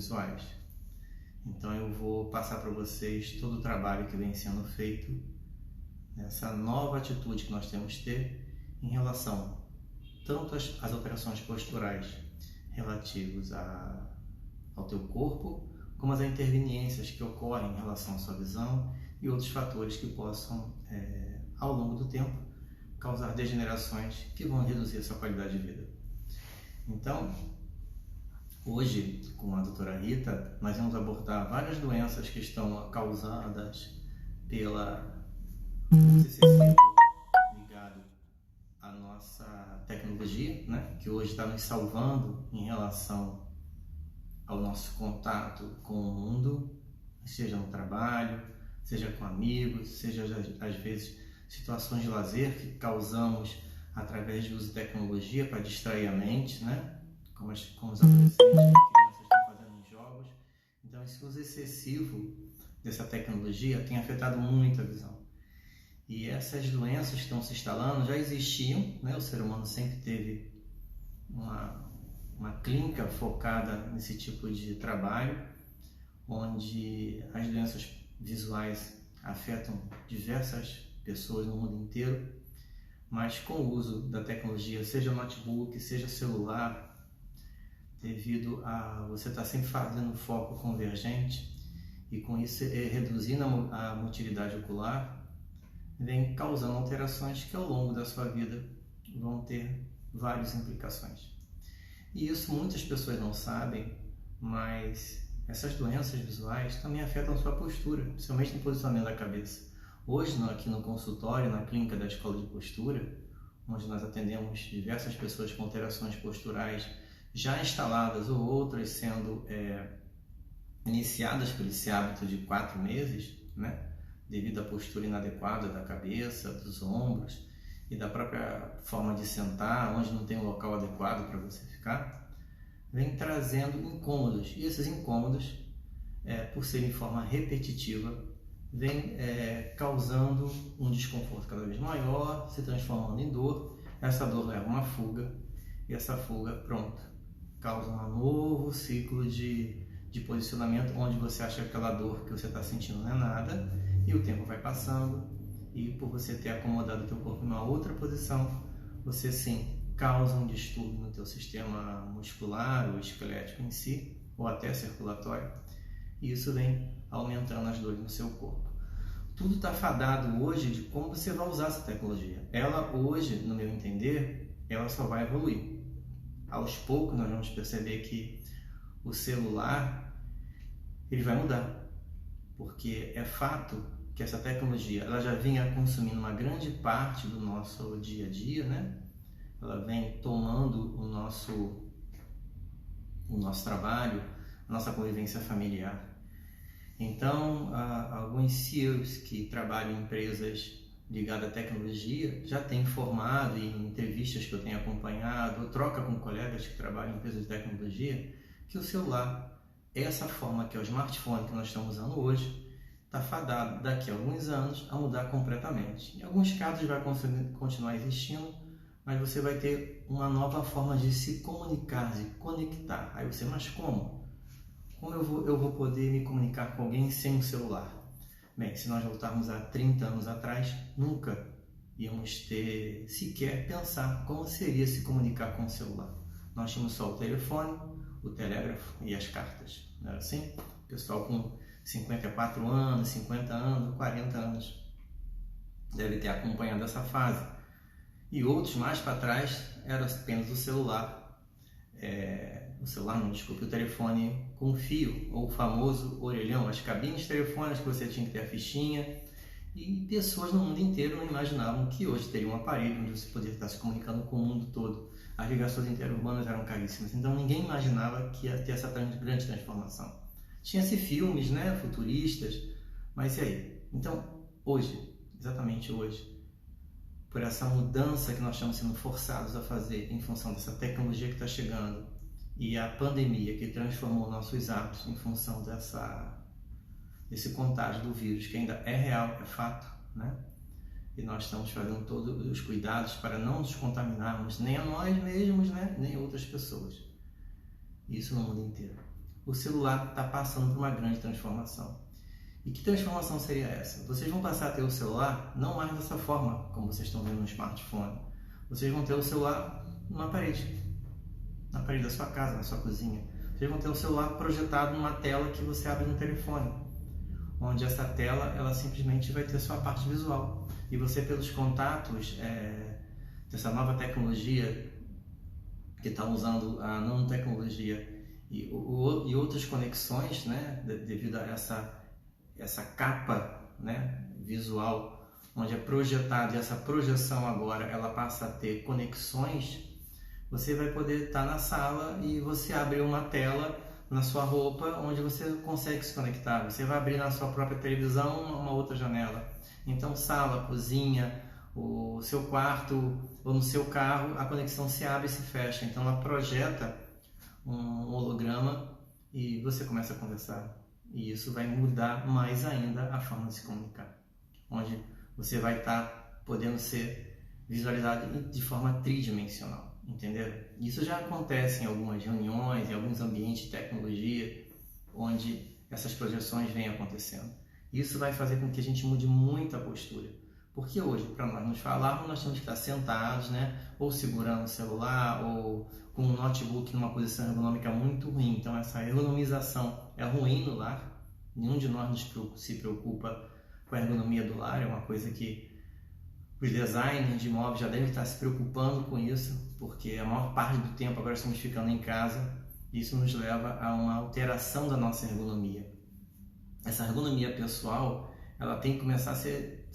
visuais. Então eu vou passar para vocês todo o trabalho que vem sendo feito, essa nova atitude que nós temos que ter em relação tanto às alterações posturais relativas ao teu corpo, como as interveniências que ocorrem em relação à sua visão e outros fatores que possam, ao longo do tempo, causar degenerações que vão reduzir a sua qualidade de vida. Então, hoje, com a doutora Rita, nós vamos abordar várias doenças que estão causadas pela uso excessivo ligado à nossa tecnologia, né? Que hoje está nos salvando em relação ao nosso contato com o mundo, seja no trabalho, seja com amigos, seja às vezes situações de lazer que causamos através do uso de tecnologia para distrair a mente, né? Como os adolescentes e crianças estão fazendo em jogos. Então, esse uso excessivo dessa tecnologia tem afetado muito a visão. E essas doenças que estão se instalando já existiam, né? O ser humano sempre teve uma clínica focada nesse tipo de trabalho, onde as doenças visuais afetam diversas pessoas no mundo inteiro, mas com o uso da tecnologia, seja notebook, seja celular, devido a você estar sempre fazendo foco convergente e com isso reduzindo a motilidade ocular, vem causando alterações que ao longo da sua vida vão ter várias implicações. E isso muitas pessoas não sabem, mas essas doenças visuais também afetam a sua postura, principalmente no posicionamento da cabeça. Hoje, aqui no consultório, na clínica da Escola de Postura, onde nós atendemos diversas pessoas com alterações posturais já instaladas ou outras sendo iniciadas por esse hábito de 4 meses, né? Devido à postura inadequada da cabeça, dos ombros e da própria forma de sentar, onde não tem um local adequado para você ficar, vem trazendo incômodos. E esses incômodos, por serem de forma repetitiva, vem causando um desconforto cada vez maior, se transformando em dor. Essa dor leva a uma fuga, e essa fuga, pronto, causa um novo ciclo de posicionamento, onde você acha que aquela dor que você está sentindo não é nada, e o tempo vai passando, e por você ter acomodado o teu corpo em uma outra posição, você sim causa um distúrbio no teu sistema muscular ou esquelético em si, ou até circulatório, e isso vem aumentando as dores no seu corpo. Tudo está fadado hoje de como você vai usar essa tecnologia. Ela hoje, no meu entender, ela só vai evoluir. Aos poucos nós vamos perceber que o celular ele vai mudar, porque é fato que essa tecnologia ela já vinha consumindo uma grande parte do nosso dia a dia, né? Ela vem tomando o nosso trabalho, a nossa convivência familiar. Então, alguns CEOs que trabalham em empresas ligadas à tecnologia já têm informado em entrevistas que eu tenho acompanhado, ou troca com colegas que trabalham em empresas de tecnologia, que o celular, essa forma que é o smartphone que nós estamos usando hoje, está fadado daqui a alguns anos a mudar completamente. Em alguns casos vai continuar existindo, mas você vai ter uma nova forma de se comunicar, de conectar. Aí você, mas como? Como eu vou poder me comunicar com alguém sem um celular? Bem, se nós voltarmos a 30 anos atrás, nunca íamos ter sequer pensar como seria se comunicar com o celular. Nós tínhamos só o telefone, o telégrafo e as cartas. Não era assim? O pessoal com 54 anos, 50 anos, 40 anos deve ter acompanhado essa fase. E outros mais para trás era apenas o celular. O telefone com fio, ou o famoso orelhão, as cabines telefônicas que você tinha que ter a fichinha. E pessoas no mundo inteiro não imaginavam que hoje teria um aparelho onde você poderia estar se comunicando com o mundo todo. As ligações interurbanas eram caríssimas, então ninguém imaginava que ia ter essa grande transformação. Tinha-se filmes, né, futuristas, mas e aí? Então, hoje, exatamente hoje, por essa mudança que nós estamos sendo forçados a fazer em função dessa tecnologia que está chegando e a pandemia que transformou nossos hábitos em função desse contágio do vírus, que ainda é real, é fato, né? E nós estamos fazendo todos os cuidados para não nos contaminarmos, nem a nós mesmos, né? Nem a outras pessoas. Isso no mundo inteiro. o celular está passando por uma grande transformação. E que transformação seria essa? Vocês vão passar a ter o celular não mais dessa forma, como vocês estão vendo no smartphone. Vocês vão ter o celular na parede da sua casa, na sua cozinha. Vocês vão ter o celular projetado numa tela que você abre no telefone, onde essa tela ela simplesmente vai ter sua parte visual. E você, pelos contatos dessa nova tecnologia que está usando a nanotecnologia e outras conexões, né, devido a essa capa, né, visual, onde é projetado, e essa projeção agora ela passa a ter conexões, você vai poder estar na sala e você abre uma tela na sua roupa onde você consegue se conectar. Você vai abrir na sua própria televisão uma outra janela. Então, sala, cozinha, o seu quarto ou no seu carro, a conexão se abre e se fecha. Então, ela projeta um holograma e você começa a conversar. E isso vai mudar mais ainda a forma de se comunicar, onde você vai estar podendo ser visualizado de forma tridimensional, entenderam? Isso já acontece em algumas reuniões, em alguns ambientes de tecnologia, onde essas projeções vêm acontecendo. Isso vai fazer com que a gente mude muito a postura, porque hoje, para nós nos falarmos, nós temos que estar sentados, né? Ou segurando o celular, ou com um notebook numa posição ergonômica muito ruim. Então, essa ergonomização é ruim no lar. Nenhum de nós se preocupa com a ergonomia do lar. É uma coisa que os designers de imóveis já devem estar se preocupando com isso, porque a maior parte do tempo agora estamos ficando em casa. Isso nos leva a uma alteração da nossa ergonomia. Essa ergonomia pessoal, ela tem que começar a ser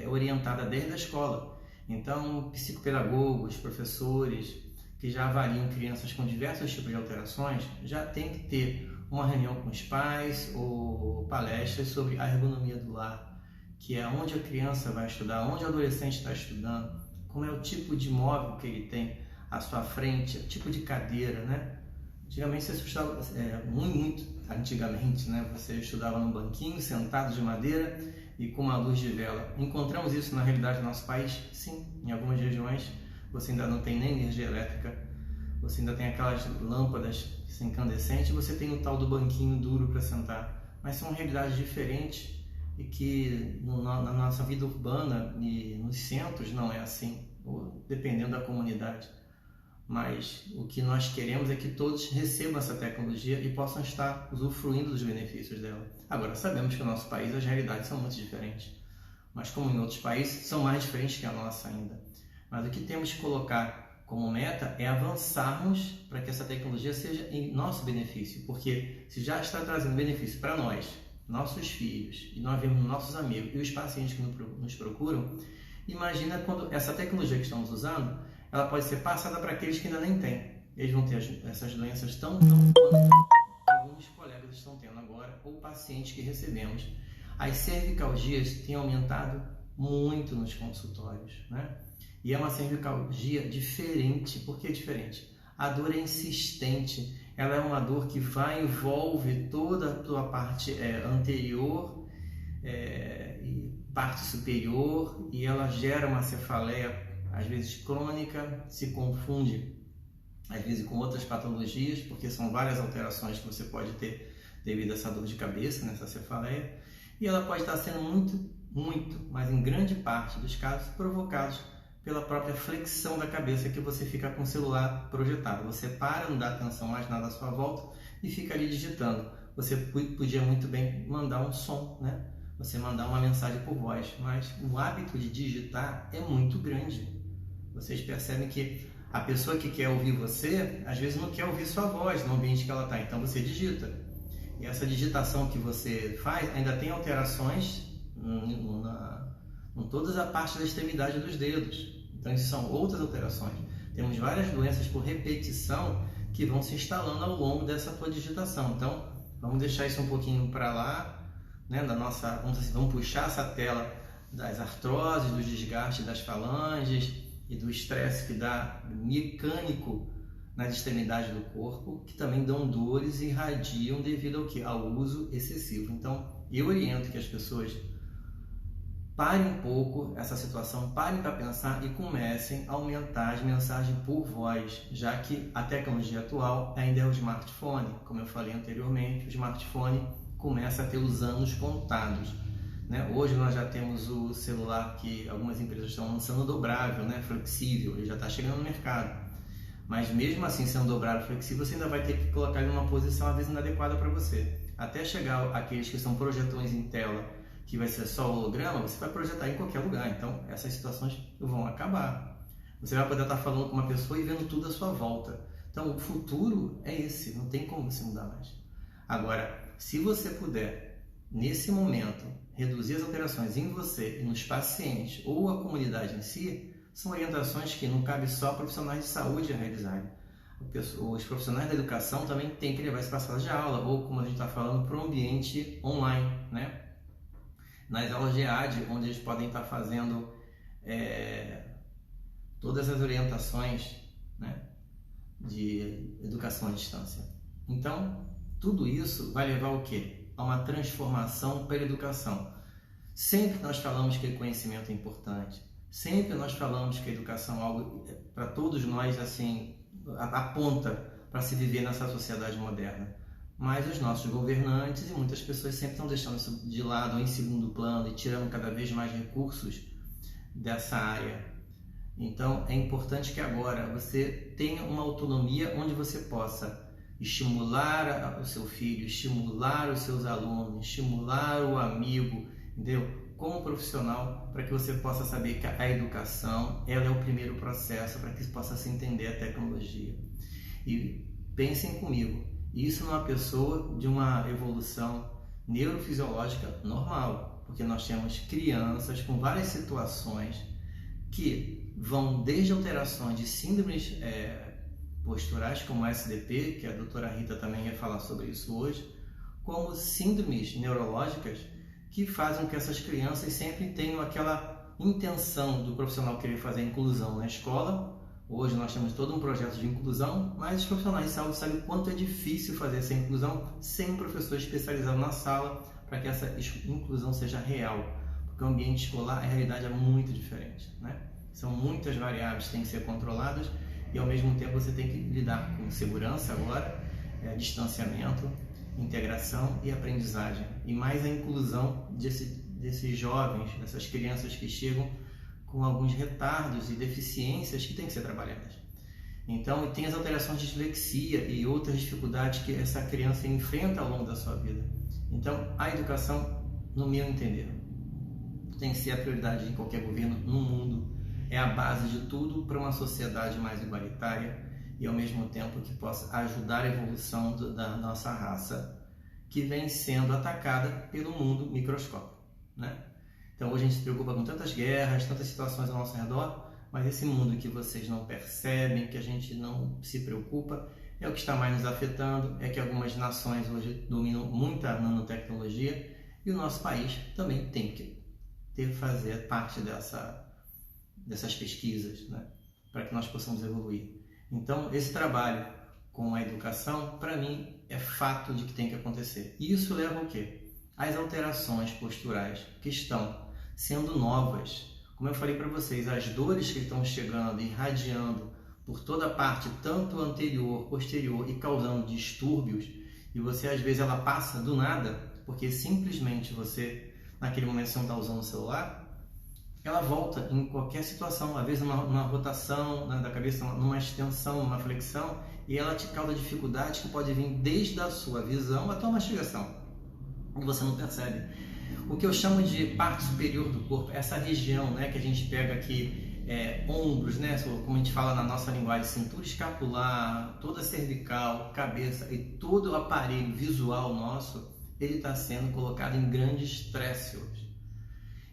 orientada desde a escola. Então, psicopedagogos, professores que já avaliam crianças com diversos tipos de alterações, já tem que ter uma reunião com os pais ou palestras sobre a ergonomia do lar, que é onde a criança vai estudar, onde o adolescente está estudando, como é o tipo de móvel que ele tem à sua frente, o tipo de cadeira, né? Antigamente você estudava, muito antigamente, né? Você estudava num banquinho, sentado de madeira e com uma luz de vela. Encontramos isso na realidade do nosso país? Sim, em algumas regiões você ainda não tem nem energia elétrica, você ainda tem aquelas lâmpadas incandescentes, você tem o tal do banquinho duro para sentar, mas são realidades diferentes e que na nossa vida urbana e nos centros não é assim, ou dependendo da comunidade. Mas o que nós queremos é que todos recebam essa tecnologia e possam estar usufruindo dos benefícios dela. Agora, sabemos que no nosso país as realidades são muito diferentes, mas como em outros países, são mais diferentes que a nossa ainda. Mas o que temos que colocar como meta é avançarmos para que essa tecnologia seja em nosso benefício, porque se já está trazendo benefício para nós, nossos filhos, e nós vemos nossos amigos e os pacientes que nos procuram, imagina quando essa tecnologia que estamos usando, ela pode ser passada para aqueles que ainda nem têm. Eles vão ter essas doenças tão quanto alguns colegas estão tendo agora, ou pacientes que recebemos. As cervicalgias têm aumentado muito nos consultórios, né? E é uma cervicalgia diferente. Por que diferente? A dor é insistente, ela é uma dor que envolve toda a tua parte anterior e parte superior, e ela gera uma cefaleia, às vezes crônica, se confunde às vezes com outras patologias, porque são várias alterações que você pode ter devido a essa dor de cabeça, nessa cefaleia, e ela pode estar sendo muito, mas em grande parte dos casos, provocados pela própria flexão da cabeça, que você fica com o celular projetado. Você para, não dá atenção mais nada à sua volta e fica ali digitando. Você podia muito bem mandar um som, né? Você mandar uma mensagem por voz, mas o hábito de digitar é muito grande. Vocês percebem que a pessoa que quer ouvir você, às vezes não quer ouvir sua voz no ambiente que ela está, então você digita. E essa digitação que você faz ainda tem alterações em toda a parte da extremidade dos dedos. Então, isso são outras alterações. Temos várias doenças por repetição que vão se instalando ao longo dessa tua digitação. Então, vamos deixar isso um pouquinho para lá, né, vamos puxar essa tela das artroses, do desgaste das falanges e do estresse que dá mecânico na extremidade do corpo, que também dão dores e irradiam devido ao uso excessivo. Então, eu oriento que as pessoas parem um pouco essa situação, parem para pensar e comecem a aumentar as mensagens por voz, já que a tecnologia atual ainda é o smartphone. Como eu falei anteriormente, o smartphone começa a ter os anos contados, né? Hoje nós já temos o celular que algumas empresas estão lançando dobrável, né? Flexível, ele já está chegando no mercado. Mas mesmo assim, sendo dobrável, flexível, você ainda vai ter que colocar ele numa posição às vezes inadequada para você. Até chegar aqueles que são projetões em tela, que vai ser só holograma, você vai projetar em qualquer lugar. Então, essas situações vão acabar. Você vai poder estar falando com uma pessoa e vendo tudo à sua volta. Então, o futuro é esse, não tem como você mudar mais. Agora, se você puder, nesse momento, reduzir as alterações em você e nos pacientes ou a comunidade em si, são orientações que não cabe só profissionais de saúde a realizarem. Os profissionais da educação também têm que levar isso para a sala de aula, ou, como a gente está falando, para o ambiente online, né? Nas aulas de EAD, onde eles podem estar fazendo todas as orientações, né, de educação à distância. Então, tudo isso vai levar ao quê? A uma transformação pela educação. Sempre nós falamos que o conhecimento é importante, sempre nós falamos que a educação é algo para todos nós, assim, aponta para se viver nessa sociedade moderna. Mas os nossos governantes e muitas pessoas sempre estão deixando isso de lado, em segundo plano, e tirando cada vez mais recursos dessa área. Então, é importante que agora você tenha uma autonomia onde você possa estimular o seu filho, estimular os seus alunos, estimular o amigo, entendeu? Como profissional, para que você possa saber que a educação ela é o primeiro processo para que você possa se entender a tecnologia. E pensem comigo, isso numa pessoa de uma evolução neurofisiológica normal, porque nós temos crianças com várias situações que vão desde alterações de síndromes posturais, como a SDP, que a doutora Rita também ia falar sobre isso hoje, como síndromes neurológicas que fazem com que essas crianças sempre tenham aquela intenção do profissional querer fazer a inclusão na escola. Hoje nós temos todo um projeto de inclusão, mas os profissionais de saúde sabem o quanto é difícil fazer essa inclusão sem um professor especializado na sala para que essa inclusão seja real, porque o ambiente escolar, a realidade é muito diferente, né? São muitas variáveis que têm que ser controladas e ao mesmo tempo você tem que lidar com segurança agora, distanciamento, integração e aprendizagem, e mais a inclusão desses jovens, dessas crianças que chegam com alguns retardos e deficiências que têm que ser trabalhadas. Então, tem as alterações de dislexia e outras dificuldades que essa criança enfrenta ao longo da sua vida. Então, a educação, no meu entender, tem que ser a prioridade de qualquer governo no mundo. É a base de tudo para uma sociedade mais igualitária e, ao mesmo tempo, que possa ajudar a evolução da nossa raça, que vem sendo atacada pelo mundo microscópico, né? Então, hoje a gente se preocupa com tantas guerras, tantas situações ao nosso redor, mas esse mundo que vocês não percebem, que a gente não se preocupa, é o que está mais nos afetando, é que algumas nações hoje dominam muita nanotecnologia e o nosso país também tem que fazer parte dessas pesquisas, né? Para que nós possamos evoluir. Então, esse trabalho com a educação, para mim, é fato de que tem que acontecer. E isso leva ao quê? As alterações posturais que estão sendo novas. Como eu falei para vocês, as dores que estão chegando, irradiando por toda a parte, tanto anterior, posterior, e causando distúrbios, e você às vezes ela passa do nada, porque simplesmente você, naquele momento você não está usando o celular, ela volta em qualquer situação, às vezes numa rotação, né, da cabeça, numa extensão, numa flexão, e ela te causa dificuldades que pode vir desde a sua visão até uma mastigação, e você não percebe. O que eu chamo de parte superior do corpo, essa região, né, que a gente pega aqui, ombros, né, como a gente fala na nossa linguagem, cintura escapular, toda a cervical, cabeça e todo o aparelho visual nosso, ele está sendo colocado em grande estresse hoje.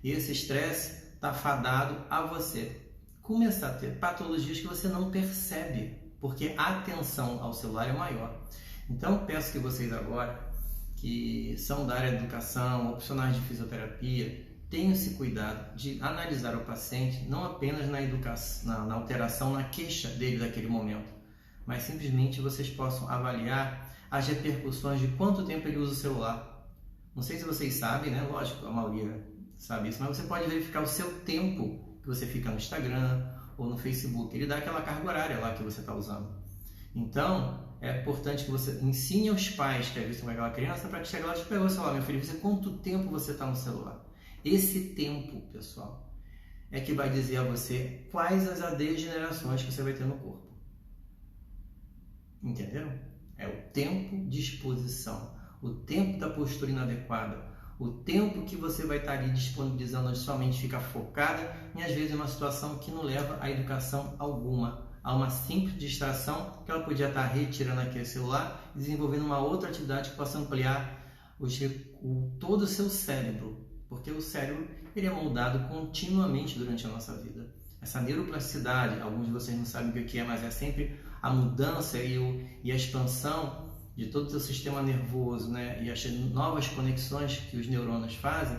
E esse estresse está fadado a você começar a ter patologias que você não percebe, porque a atenção ao celular é maior. Então, peço que vocês agora, que são da área de educação, opcionais de fisioterapia, tenham esse cuidado de analisar o paciente, não apenas na alteração, na queixa dele daquele momento, mas simplesmente vocês possam avaliar as repercussões de quanto tempo ele usa o celular. Não sei se vocês sabem, né? Lógico, a maioria sabe isso, mas você pode verificar o seu tempo que você fica no Instagram ou no Facebook. Ele dá aquela carga horária lá que você está usando. Então, é importante que você ensine aos pais que estão com aquela criança para que chegue lá e pegue o celular. Meu filho, você, quanto tempo você está no celular? Esse tempo, pessoal, é que vai dizer a você quais as degenerações que você vai ter no corpo. Entenderam? É o tempo de exposição, o tempo da postura inadequada, o tempo que você vai estar ali disponibilizando onde sua mente fica focada em, às vezes, uma situação que não leva a educação alguma. Há uma simples distração que ela podia estar retirando aquele celular e desenvolvendo uma outra atividade que possa ampliar todo o seu cérebro, porque o cérebro ele é moldado continuamente durante a nossa vida. Essa neuroplasticidade, alguns de vocês não sabem o que é, mas é sempre a mudança e a expansão de todo o seu sistema nervoso, né? E as novas conexões que os neurônios fazem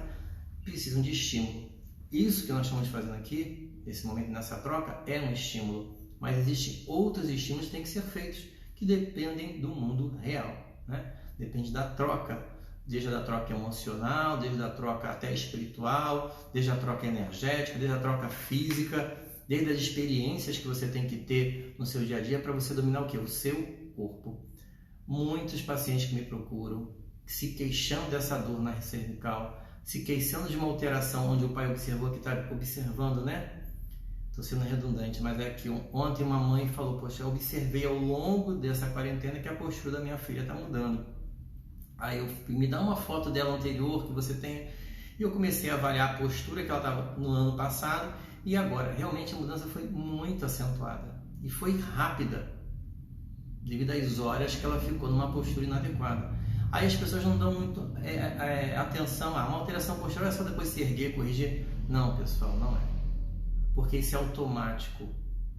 precisam de estímulo. Isso que nós estamos fazendo aqui, nesse momento, nessa troca, é um estímulo. Mas existem outros estímulos que têm que ser feitos que dependem do mundo real, né? Depende da troca, desde a troca emocional, desde a troca até espiritual, desde a troca energética, desde a troca física, desde as experiências que você tem que ter no seu dia a dia para você dominar o quê? O seu corpo. Muitos pacientes que me procuram se queixando dessa dor na cervical, se queixando de uma alteração onde o pai observou que está observando, né? Estou sendo redundante, mas é que ontem uma mãe falou, poxa, eu observei ao longo dessa quarentena que a postura da minha filha está mudando. Aí eu me dá uma foto dela anterior que você tem, e eu comecei a avaliar a postura que ela estava no ano passado, e agora, realmente a mudança foi muito acentuada, e foi rápida, devido às horas que ela ficou numa postura inadequada. Aí as pessoas não dão muito atenção, uma alteração postural é só depois se erguer, corrigir. Não, pessoal, não é. Porque isso é automático.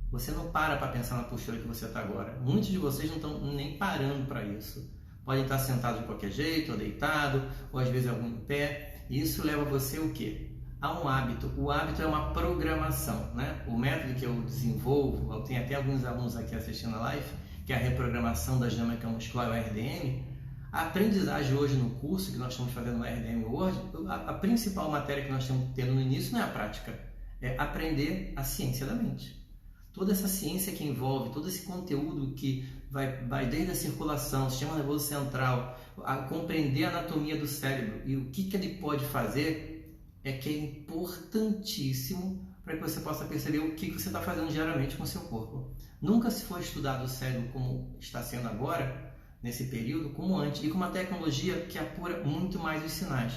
Você não para pensar na postura que você está agora. Muitos de vocês não estão nem parando para isso. Podem estar sentados de qualquer jeito, ou deitado, ou às vezes algum em pé. E isso leva você o quê? A um hábito. O hábito é uma programação, né? O método que eu desenvolvo, eu tenho até alguns alunos aqui assistindo a live, que é a reprogramação da dinâmica muscular, o RDM. A aprendizagem hoje no curso que nós estamos fazendo no RDM hoje, a principal matéria que nós estamos tendo no início não é a prática. É aprender a ciência da mente. Toda essa ciência que envolve, todo esse conteúdo que vai desde a circulação, sistema nervoso central, a compreender a anatomia do cérebro e o que ele pode fazer, é que é importantíssimo para que você possa perceber o que você está fazendo diariamente com o seu corpo. Nunca se foi estudado o cérebro como está sendo agora, nesse período, como antes, e com uma tecnologia que apura muito mais os sinais.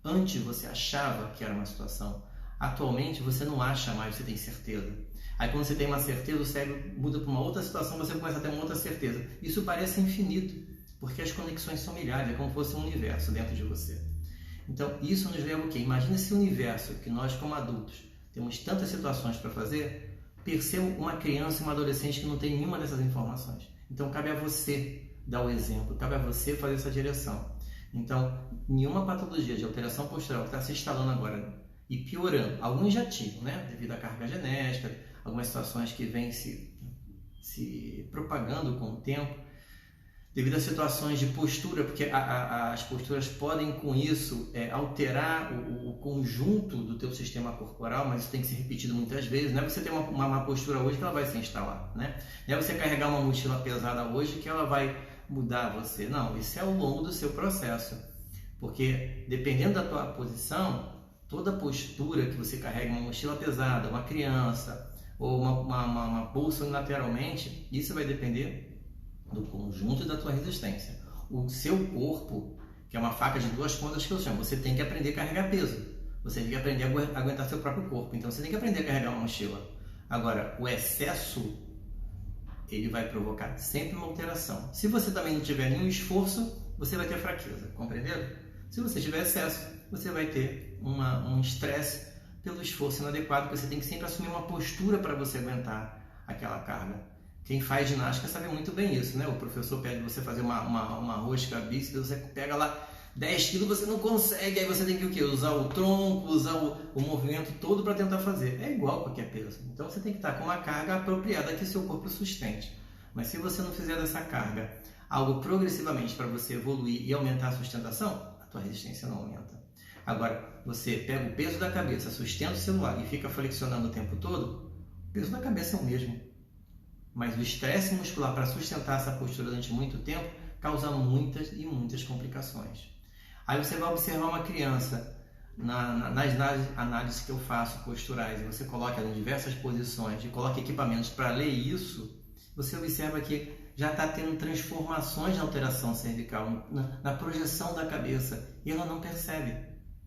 Antes você achava que era uma situação. Atualmente você não acha mais, você tem certeza. Aí quando você tem uma certeza, o cérebro muda para uma outra situação, você começa a ter uma outra certeza. Isso parece infinito, porque as conexões são milhares, é como se fosse um universo dentro de você. Então isso nos leva o quê? Imagina esse universo que nós como adultos temos tantas situações para fazer, perceba uma criança e uma adolescente que não tem nenhuma dessas informações. Então cabe a você dar o exemplo, cabe a você fazer essa direção. Então, nenhuma patologia de alteração postural que está se instalando agora e piorando, alguns já tinham, né? Devido à carga genética, algumas situações que vêm se propagando com o tempo, devido a situações de postura, porque as posturas podem com isso alterar o conjunto do teu sistema corporal, mas isso tem que ser repetido muitas vezes. Não é você ter uma postura hoje que ela vai se instalar, né? Não é você carregar uma mochila pesada hoje que ela vai mudar você. Não, isso é ao longo do seu processo, porque dependendo da tua posição, toda postura que você carrega uma mochila pesada, uma criança ou uma bolsa unilateralmente, isso vai depender do conjunto da tua resistência. O seu corpo, que é uma faca de duas pontas que eu chamo, você tem que aprender a carregar peso. Você tem que aprender a aguentar seu próprio corpo. Então você tem que aprender a carregar uma mochila. Agora, o excesso, ele vai provocar sempre uma alteração. Se você também não tiver nenhum esforço, você vai ter fraqueza, compreenderam? Se você tiver excesso, você vai ter um estresse pelo esforço inadequado, porque você tem que sempre assumir uma postura para você aguentar aquela carga. Quem faz ginástica sabe muito bem isso, né? O professor pede você fazer uma rosca bíceps, você pega lá 10 quilos, você não consegue, aí você tem que o quê? Usar o tronco, usar o movimento todo para tentar fazer. É igual a qualquer peso. Então você tem que estar com uma carga apropriada que seu corpo sustente. Mas se você não fizer dessa carga algo progressivamente para você evoluir e aumentar a sustentação, a tua resistência não aumenta. Agora, você pega o peso da cabeça, sustenta o celular e fica flexionando o tempo todo, o peso da cabeça é o mesmo. Mas o estresse muscular para sustentar essa postura durante muito tempo causa muitas e muitas complicações. Aí você vai observar uma criança nas análises que eu faço posturais, e você coloca ela em diversas posições e coloca equipamentos para ler isso, você observa que já está tendo transformações na alteração cervical, na projeção da cabeça, e ela não percebe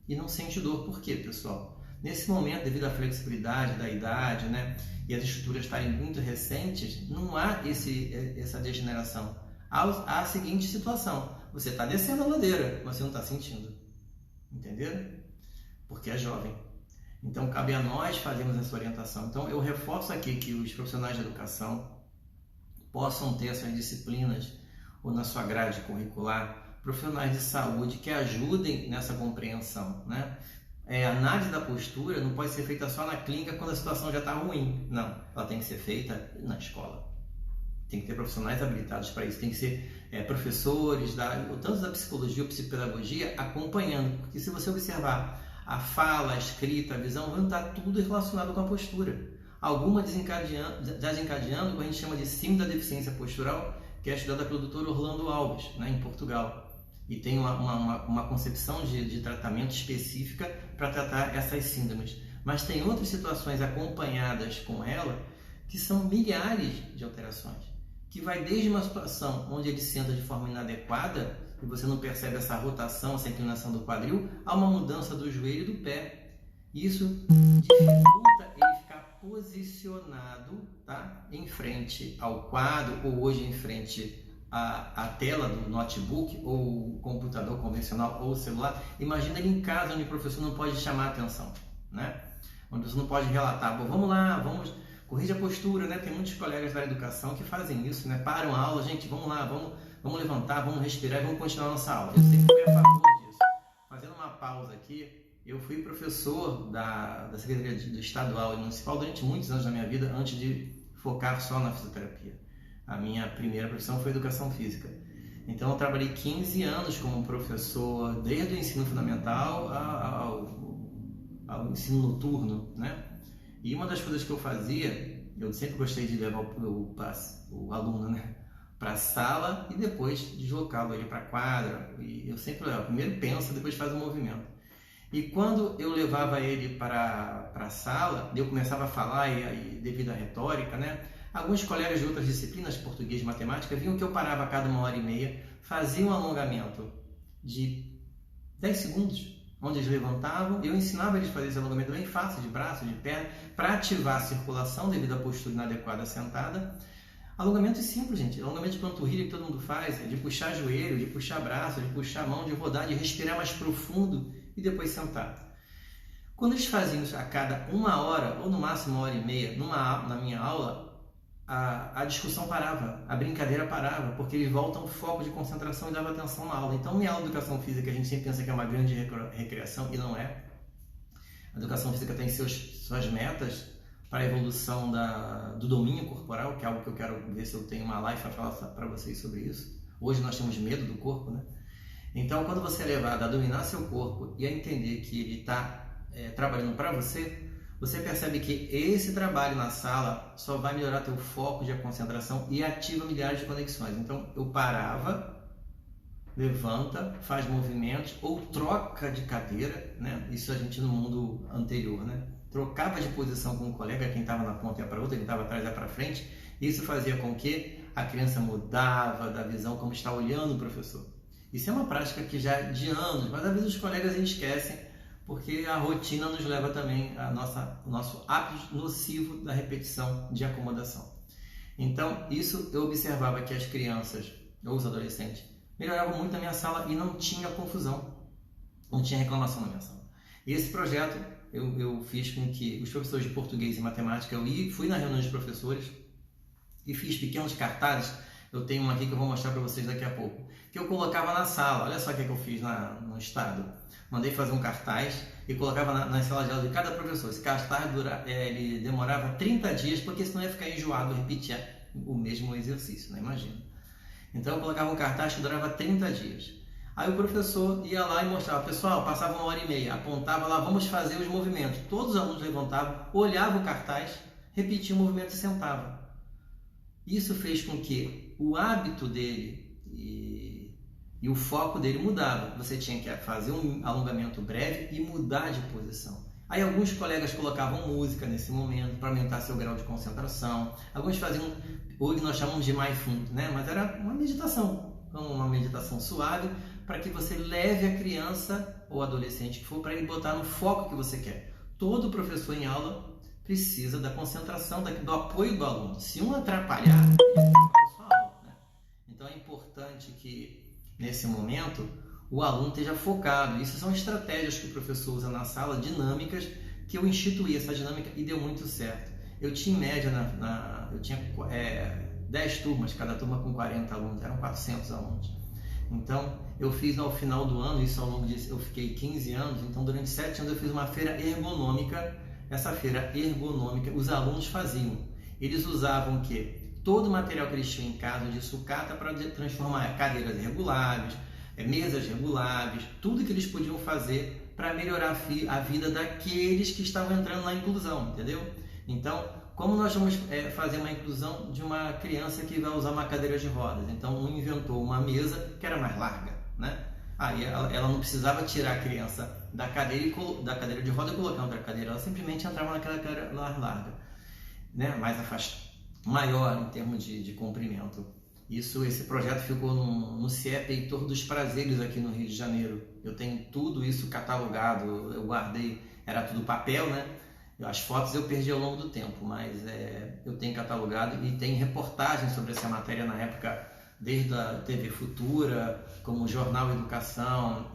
e não sente dor. Por quê, pessoal? Nesse momento, devido à flexibilidade da idade, né, e as estruturas estarem muito recentes, não há essa degeneração. Há a seguinte situação: você está descendo a ladeira, mas você não está sentindo. Entenderam? Porque é jovem. Então, cabe a nós fazermos essa orientação. Então, eu reforço aqui que os profissionais de educação possam ter essas disciplinas ou na sua grade curricular, profissionais de saúde que ajudem nessa compreensão, né? A análise da postura não pode ser feita só na clínica quando a situação já está ruim. Não, ela tem que ser feita na escola. Tem que ter profissionais habilitados para isso. Tem que ser professores, tanto da psicologia ou psicopedagogia, acompanhando. Porque se você observar a fala, a escrita, a visão, vai estar tudo relacionado com a postura. Alguma desencadeando o que a gente chama de síndrome da deficiência postural, que é estudada pelo Dr. Orlando Alves, né, em Portugal. E tem uma concepção de tratamento específica para tratar essas síndromes. Mas tem outras situações acompanhadas com ela que são milhares de alterações. Que vai desde uma situação onde ele senta de forma inadequada e você não percebe essa rotação, essa inclinação do quadril, a uma mudança do joelho e do pé. Isso dificulta ele ficar posicionado, tá, em frente ao quadro ou hoje em frente a tela do notebook ou computador convencional ou celular. Imagina ele em casa, onde o professor não pode chamar a atenção, né? Onde você não pode relatar: bom, vamos lá, vamos corrigir a postura, né? Tem muitos colegas da educação que fazem isso, né? Param a aula, gente, vamos lá, vamos levantar, vamos respirar e vamos continuar a nossa aula. Eu sempre fui a favor disso. Fazendo uma pausa aqui, eu fui professor da Secretaria do Estadual e Municipal durante muitos anos da minha vida, antes de focar só na fisioterapia. A minha primeira profissão foi educação física. Então, eu trabalhei 15 anos como professor, desde o ensino fundamental ao ensino noturno, né? E uma das coisas que eu fazia, eu sempre gostei de levar o aluno, né, para a sala e depois deslocá-lo ele para a quadra. E eu sempre levo, primeiro pensa, depois faz o movimento. E quando eu levava ele para a sala, eu começava a falar, e devido à retórica, né, alguns colegas de outras disciplinas, português e matemática, viam que eu parava a cada 1h30, fazia um alongamento de 10 segundos, onde eles levantavam, eu ensinava eles a fazer esse alongamento bem fácil, de braço, de perna, para ativar a circulação devido à postura inadequada sentada. Alongamento simples, gente. Alongamento de panturrilha que todo mundo faz, de puxar joelho, de puxar braço, de puxar mão, de rodar, de respirar mais profundo e depois sentar. Quando eles faziam isso a cada 1 hora, ou no máximo 1h30, na minha aula, a discussão parava, a brincadeira parava, porque eles voltam ao foco de concentração e davam atenção na aula. Então, minha aula de educação física, a gente sempre pensa que é uma grande recreação, e não é. A educação física tem suas metas para a evolução do domínio corporal, que é algo que eu quero ver se eu tenho uma live para falar para vocês sobre isso. Hoje nós temos medo do corpo, né? Então, quando você é levado a dominar seu corpo e a entender que ele está trabalhando para você, você percebe que esse trabalho na sala só vai melhorar teu foco de concentração e ativa milhares de conexões. Então, eu parava, levanta, faz movimentos ou troca de cadeira, né? Isso a gente no mundo anterior, né? Trocava de posição com um colega, quem estava na ponta ia para outra, quem estava atrás ia para frente. Isso fazia com que a criança mudava da visão como está olhando o professor. Isso é uma prática que já é de anos, mas às vezes os colegas esquecem, porque a rotina nos leva também o nosso hábito nocivo da repetição de acomodação. Então, isso eu observava que as crianças ou os adolescentes melhoravam muito na minha sala e não tinha confusão, não tinha reclamação na minha sala. E esse projeto eu fiz com que os professores de português e matemática, fui na reunião de professores e fiz pequenos cartazes. Eu tenho uma aqui que eu vou mostrar para vocês daqui a pouco, que eu colocava na sala. Olha só o que eu fiz no estado. Mandei fazer um cartaz e colocava nas salas de aula de cada professor. Esse cartaz ele demorava 30 dias, porque senão ia ficar enjoado repetir o mesmo exercício, né? Imagina. Então eu colocava um cartaz que durava 30 dias. Aí o professor ia lá e mostrava, pessoal, passava 1h30, apontava lá, vamos fazer os movimentos. Todos os alunos levantavam, olhavam o cartaz, repetiam o movimento e sentavam. Isso fez com que o hábito dele e o foco dele mudava. Você tinha que fazer um alongamento breve e mudar de posição. Aí alguns colegas colocavam música nesse momento para aumentar seu grau de concentração. Alguns faziam, hoje nós chamamos de mindfulness, né? Mas era uma meditação suave, para que você leve a criança ou adolescente que for para ele botar no foco que você quer. Todo professor em aula precisa da concentração, do apoio do aluno. Se um atrapalhar, ele acaba a sua aula, né? Então é importante que nesse momento o aluno esteja focado. Isso são estratégias que o professor usa na sala, dinâmicas, que eu instituí essa dinâmica e deu muito certo. Eu tinha em média, eu tinha 10 turmas, cada turma com 40 alunos, eram 400 alunos. Então, eu fiz ao final do ano, isso ao longo disso, eu fiquei 15 anos, então durante 7 anos eu fiz uma feira ergonômica. Essa feira ergonômica, os alunos faziam. Eles usavam o quê? Todo o material que eles tinham em casa de sucata para transformar cadeiras reguláveis, mesas reguláveis, tudo que eles podiam fazer para melhorar a vida daqueles que estavam entrando na inclusão, entendeu? Então, como nós vamos fazer uma inclusão de uma criança que vai usar uma cadeira de rodas? Então, um inventou uma mesa que era mais larga, né? Aí ela não precisava tirar a criança da cadeira de roda e colocar outra cadeira, ela simplesmente entrava naquela cadeira mais larga, né? Mais afastada, maior em termos de comprimento. Esse projeto ficou no CIEP Heitor dos Prazeres aqui no Rio de Janeiro. Eu tenho tudo isso catalogado, eu guardei, era tudo papel, né? As fotos eu perdi ao longo do tempo, mas eu tenho catalogado e tem reportagens sobre essa matéria na época, desde a TV Futura, como Jornal Educação,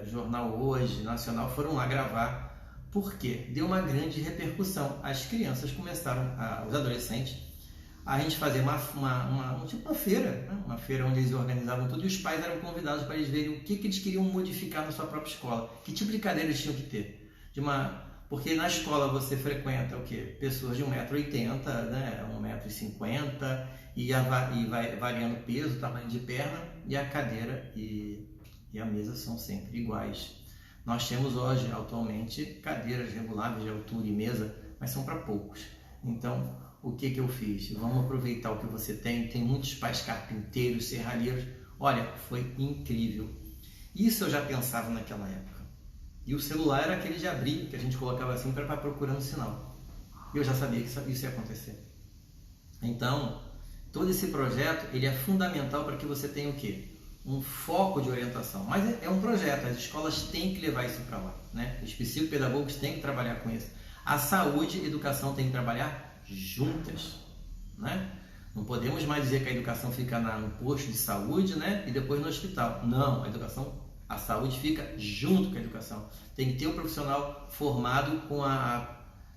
Jornal Hoje, Nacional, foram lá gravar. Por quê? Deu uma grande repercussão. As crianças começaram, os adolescentes, a gente fazer uma feira, né? Uma feira onde eles organizavam tudo e os pais eram convidados para eles verem o que eles queriam modificar na sua própria escola, que tipo de cadeira eles tinham que ter. Porque na escola você frequenta o quê? Pessoas de 1,80 m, né? 1,50 m, e vai variando o peso, tamanho de perna, e a cadeira e a mesa são sempre iguais. Nós temos hoje, atualmente, cadeiras reguláveis de altura e mesa, mas são para poucos. Então, o que eu fiz? Vamos aproveitar o que você tem muitos pais carpinteiros, serralheiros. Olha, foi incrível. Isso eu já pensava naquela época. E o celular era aquele de abrir, que a gente colocava assim para procurando sinal. E eu já sabia que isso ia acontecer. Então, todo esse projeto ele é fundamental para que você tenha o quê? Um foco de orientação. Mas é um projeto, as escolas têm que levar isso para lá, né? Os psicopedagogos têm que trabalhar com isso. A saúde e a educação têm que trabalhar juntas, né? Não podemos mais dizer que a educação fica no posto de saúde, né? E depois no hospital. Não, a saúde fica junto com a educação. Tem que ter um profissional formado com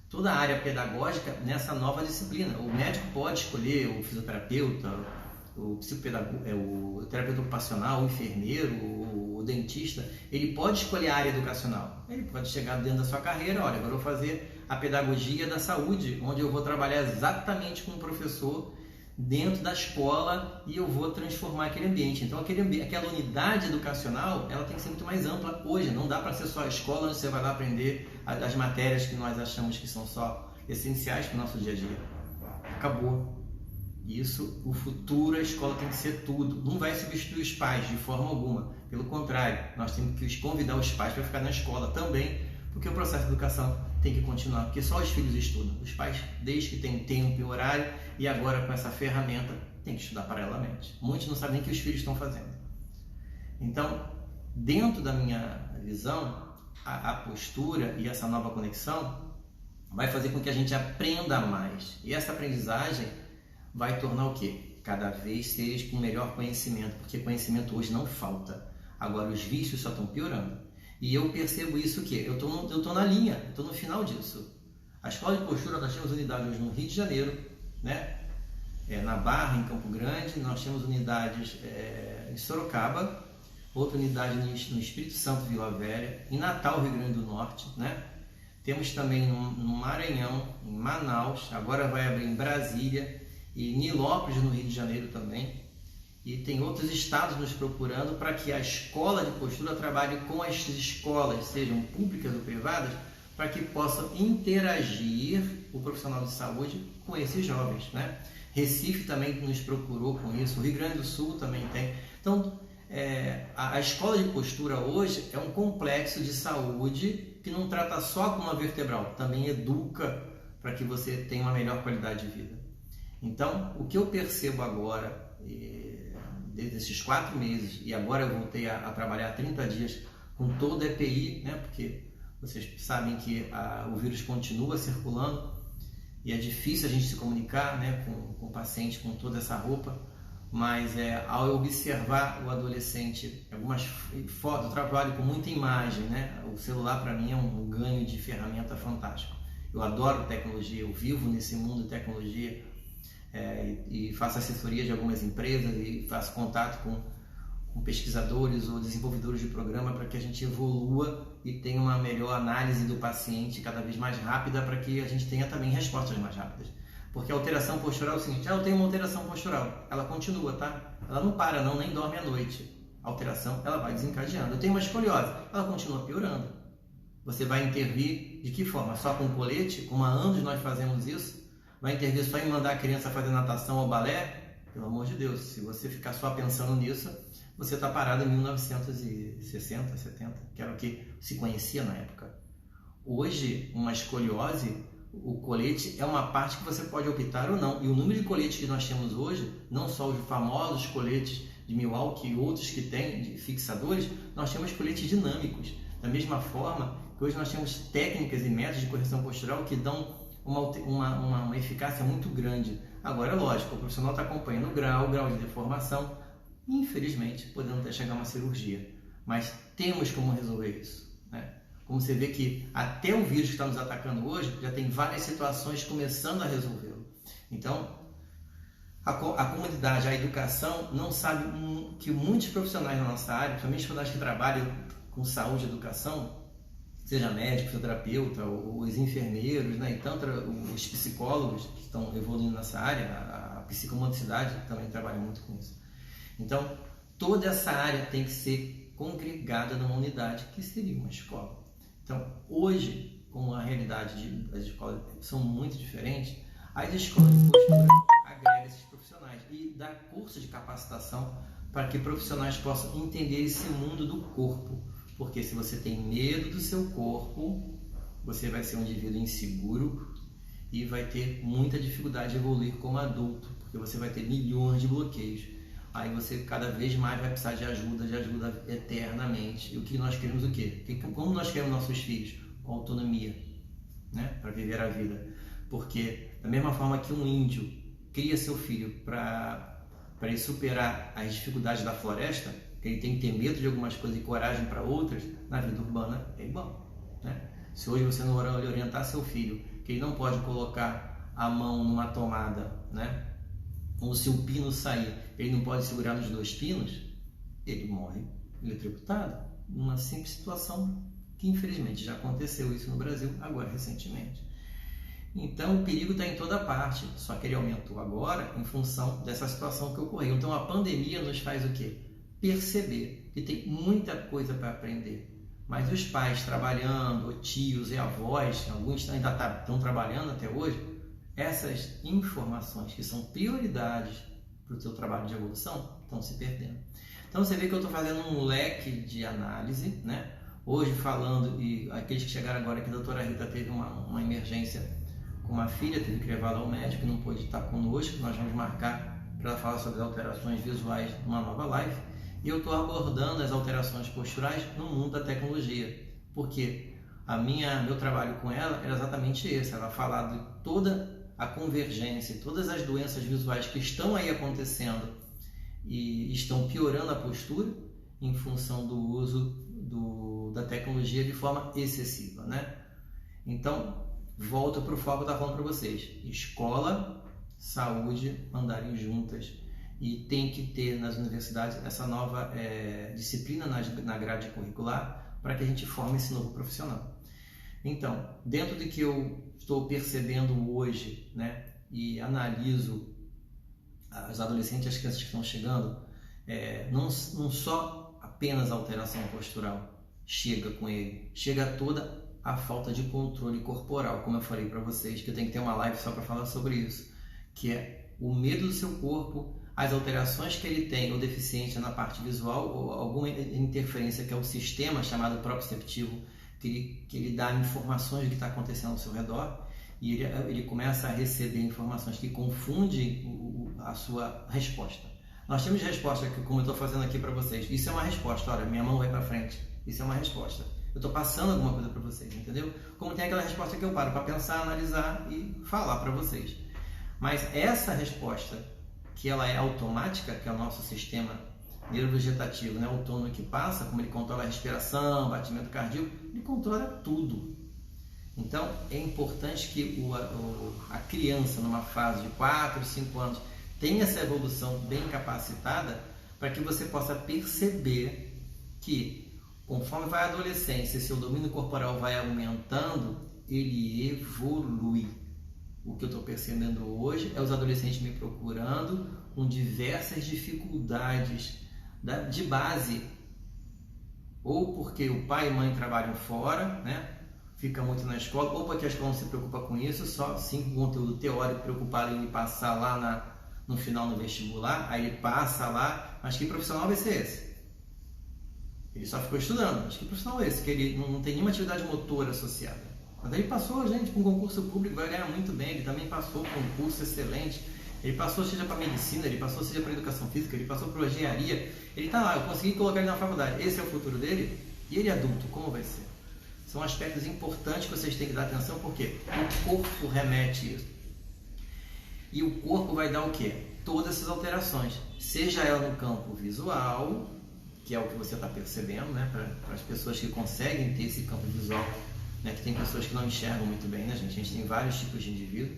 toda a área pedagógica nessa nova disciplina. O médico pode escolher o fisioterapeuta, o psicopedagogo, o terapeuta ocupacional, o enfermeiro, o dentista. Ele pode escolher a área educacional. Ele pode chegar dentro da sua carreira, olha, agora eu vou fazer a pedagogia da saúde, onde eu vou trabalhar exatamente com o professor dentro da escola e eu vou transformar aquele ambiente. Então aquela unidade educacional, ela tem que ser muito mais ampla hoje. Não dá para ser só a escola onde você vai lá aprender as matérias que nós achamos que são só essenciais para o nosso dia a dia. Acabou. Isso, o futuro, a escola tem que ser tudo. Não vai substituir os pais de forma alguma. Pelo contrário, nós temos que convidar os pais para ficar na escola também, porque o processo de educação tem que continuar, porque só os filhos estudam. Os pais, desde que têm tempo e horário, e agora com essa ferramenta, tem que estudar paralelamente. Muitos não sabem nem o que os filhos estão fazendo. Então, dentro da minha visão, a postura e essa nova conexão vai fazer com que a gente aprenda mais. E essa aprendizagem vai tornar o quê? Cada vez seres com melhor conhecimento, porque conhecimento hoje não falta. Agora, os vícios só estão piorando. E eu percebo isso que eu estou na linha, eu estou no final disso. A escola de postura, nós temos unidade hoje no Rio de Janeiro, né? Na Barra, em Campo Grande, nós temos unidades em Sorocaba, outra unidade no Espírito Santo, Vila Velha, em Natal, Rio Grande do Norte, né? Temos também no Maranhão, em Manaus, agora vai abrir em Brasília, e Nilópolis, no Rio de Janeiro também. E tem outros estados nos procurando para que a escola de postura trabalhe com as escolas, sejam públicas ou privadas, para que possam interagir o profissional de saúde com esses jovens, né? Recife também nos procurou com isso, o Rio Grande do Sul também tem. Então, a escola de postura hoje é um complexo de saúde que não trata só a coluna vertebral, também educa para que você tenha uma melhor qualidade de vida. Então, o que eu percebo agora, desde esses 4 meses, e agora eu voltei a trabalhar 30 dias com toda a EPI, né? Porque vocês sabem que o vírus continua circulando e é difícil a gente se comunicar, né, com o paciente com toda essa roupa, mas ao eu observar o adolescente, algumas fotos, eu trabalho com muita imagem, né? O celular para mim é um ganho de ferramenta fantástico. Eu adoro tecnologia, eu vivo nesse mundo de tecnologia, e faço assessoria de algumas empresas e faço contato com pesquisadores ou desenvolvedores de programa para que a gente evolua e tenha uma melhor análise do paciente cada vez mais rápida, para que a gente tenha também respostas mais rápidas. Porque a alteração postural é o seguinte: eu tenho uma alteração postural, ela continua, tá? Ela não para não, nem dorme à noite. A alteração, ela vai desencadeando. Eu tenho uma escoliose, ela continua piorando. Você vai intervir de que forma? Só com colete? Como há anos nós fazemos isso? Vai intervir só em mandar a criança fazer natação ou balé? Pelo amor de Deus, se você ficar só pensando nisso, você está parado em 1960, 70, que era o que se conhecia na época. Hoje, uma escoliose, o colete é uma parte que você pode optar ou não. E o número de coletes que nós temos hoje, não só os famosos coletes de Milwaukee e outros que tem de fixadores, nós temos coletes dinâmicos. Da mesma forma que hoje nós temos técnicas e métodos de correção postural que dão uma eficácia muito grande. Agora, é lógico, o profissional está acompanhando o grau de deformação, infelizmente, podendo até chegar a uma cirurgia. Mas temos como resolver isso, né? Como você vê que até o vírus que está nos atacando hoje, já tem várias situações começando a resolvê-lo. Então, a comunidade, a educação, não sabe que muitos profissionais na nossa área, principalmente profissionais que trabalham com saúde e educação, seja médico, fisioterapeuta, os enfermeiros, né, e tanto os psicólogos que estão evoluindo nessa área, a psicomotricidade também trabalha muito com isso. Então, toda essa área tem que ser congregada numa unidade que seria uma escola. Então, hoje, como a realidade das escolas são muito diferentes, as escolas de postura agregam esses profissionais e dá curso de capacitação para que profissionais possam entender esse mundo do corpo. Porque se você tem medo do seu corpo, você vai ser um indivíduo inseguro e vai ter muita dificuldade de evoluir como adulto, porque você vai ter milhões de bloqueios. Aí você cada vez mais vai precisar de ajuda eternamente. E o que nós queremos, o quê? Como nós queremos nossos filhos? Com autonomia, né? Para viver a vida. Porque da mesma forma que um índio cria seu filho para ele superar as dificuldades da floresta, que ele tem que ter medo de algumas coisas e coragem para outras, na vida urbana é igual, né? Se hoje você não orientar seu filho que ele não pode colocar a mão numa tomada, né? Ou se o pino sair, ele não pode segurar nos 2 pinos, ele morre eletrocutado. Numa simples situação que infelizmente já aconteceu isso no Brasil, agora recentemente. Então o perigo está em toda parte, só que ele aumentou agora em função dessa situação que ocorreu. Então a pandemia nos faz o quê? Perceber que tem muita coisa para aprender. Mas os pais trabalhando, tios e avós, alguns ainda estão trabalhando até hoje, essas informações que são prioridades para o seu trabalho de evolução estão se perdendo. Então você vê que eu estou fazendo um leque de análise, né? Hoje falando, e aqueles que chegaram agora, que a doutora Rita teve uma emergência com uma filha, teve que levá-la ao médico, não pôde estar conosco, nós vamos marcar para ela falar sobre as alterações visuais numa nova live. E eu estou abordando as alterações posturais no mundo da tecnologia, porque meu trabalho com ela era exatamente esse, ela falar de toda a convergência, todas as doenças visuais que estão aí acontecendo e estão piorando a postura em função do uso da tecnologia de forma excessiva, né? Então, volto para o foco que eu estava falando para vocês. Escola, saúde, andarem juntas. E tem que ter nas universidades essa nova disciplina na grade curricular para que a gente forme esse novo profissional. Então, dentro do que eu estou percebendo hoje, né, e analiso os adolescentes e as crianças que estão chegando, não só apenas a alteração postural chega com ele, chega toda a falta de controle corporal, como eu falei para vocês, que eu tenho que ter uma live só para falar sobre isso, que é o medo do seu corpo, as alterações que ele tem, ou deficiência na parte visual, ou alguma interferência que é o sistema chamado proprioceptivo, que ele dá informações do que está acontecendo ao seu redor, e ele começa a receber informações que confundem a sua resposta. Nós temos resposta, como eu estou fazendo aqui para vocês. Isso é uma resposta, olha, minha mão vai para frente. Isso é uma resposta. Eu estou passando alguma coisa para vocês, entendeu? Como tem aquela resposta que eu paro para pensar, analisar e falar para vocês. Mas essa resposta, que ela é automática, que é o nosso sistema neurovegetativo, né, autônomo que passa, como ele controla a respiração, batimento cardíaco, ele controla tudo. Então, é importante que a criança, numa fase de 4, 5 anos, tenha essa evolução bem capacitada para que você possa perceber que, conforme vai a adolescência, seu domínio corporal vai aumentando, ele evolui. O que eu estou percebendo hoje é os adolescentes me procurando com diversas dificuldades de base, ou porque o pai e mãe trabalham fora, né? Fica muito na escola, ou porque a escola não se preocupa com isso, só sim com o conteúdo teórico, preocupado em passar lá no final no vestibular, aí ele passa lá, mas que profissional vai ser esse? Ele só ficou estudando, mas que profissional é esse? Que ele não tem nenhuma atividade motora associada. Mas ele passou, gente, com um concurso público, vai ganhar muito bem, ele também passou com um curso excelente, ele passou seja para medicina, ele passou seja para educação física, ele passou para engenharia, ele está lá, eu consegui colocar ele na faculdade, esse é o futuro dele, e ele adulto, como vai ser? São aspectos importantes que vocês têm que dar atenção, porque o corpo remete isso. E o corpo vai dar o quê? Todas essas alterações, seja ela no campo visual, que é o que você está percebendo, né? Para as pessoas que conseguem ter esse campo visual, né? Que tem pessoas que não enxergam muito bem, né, gente? A gente tem vários tipos de indivíduo,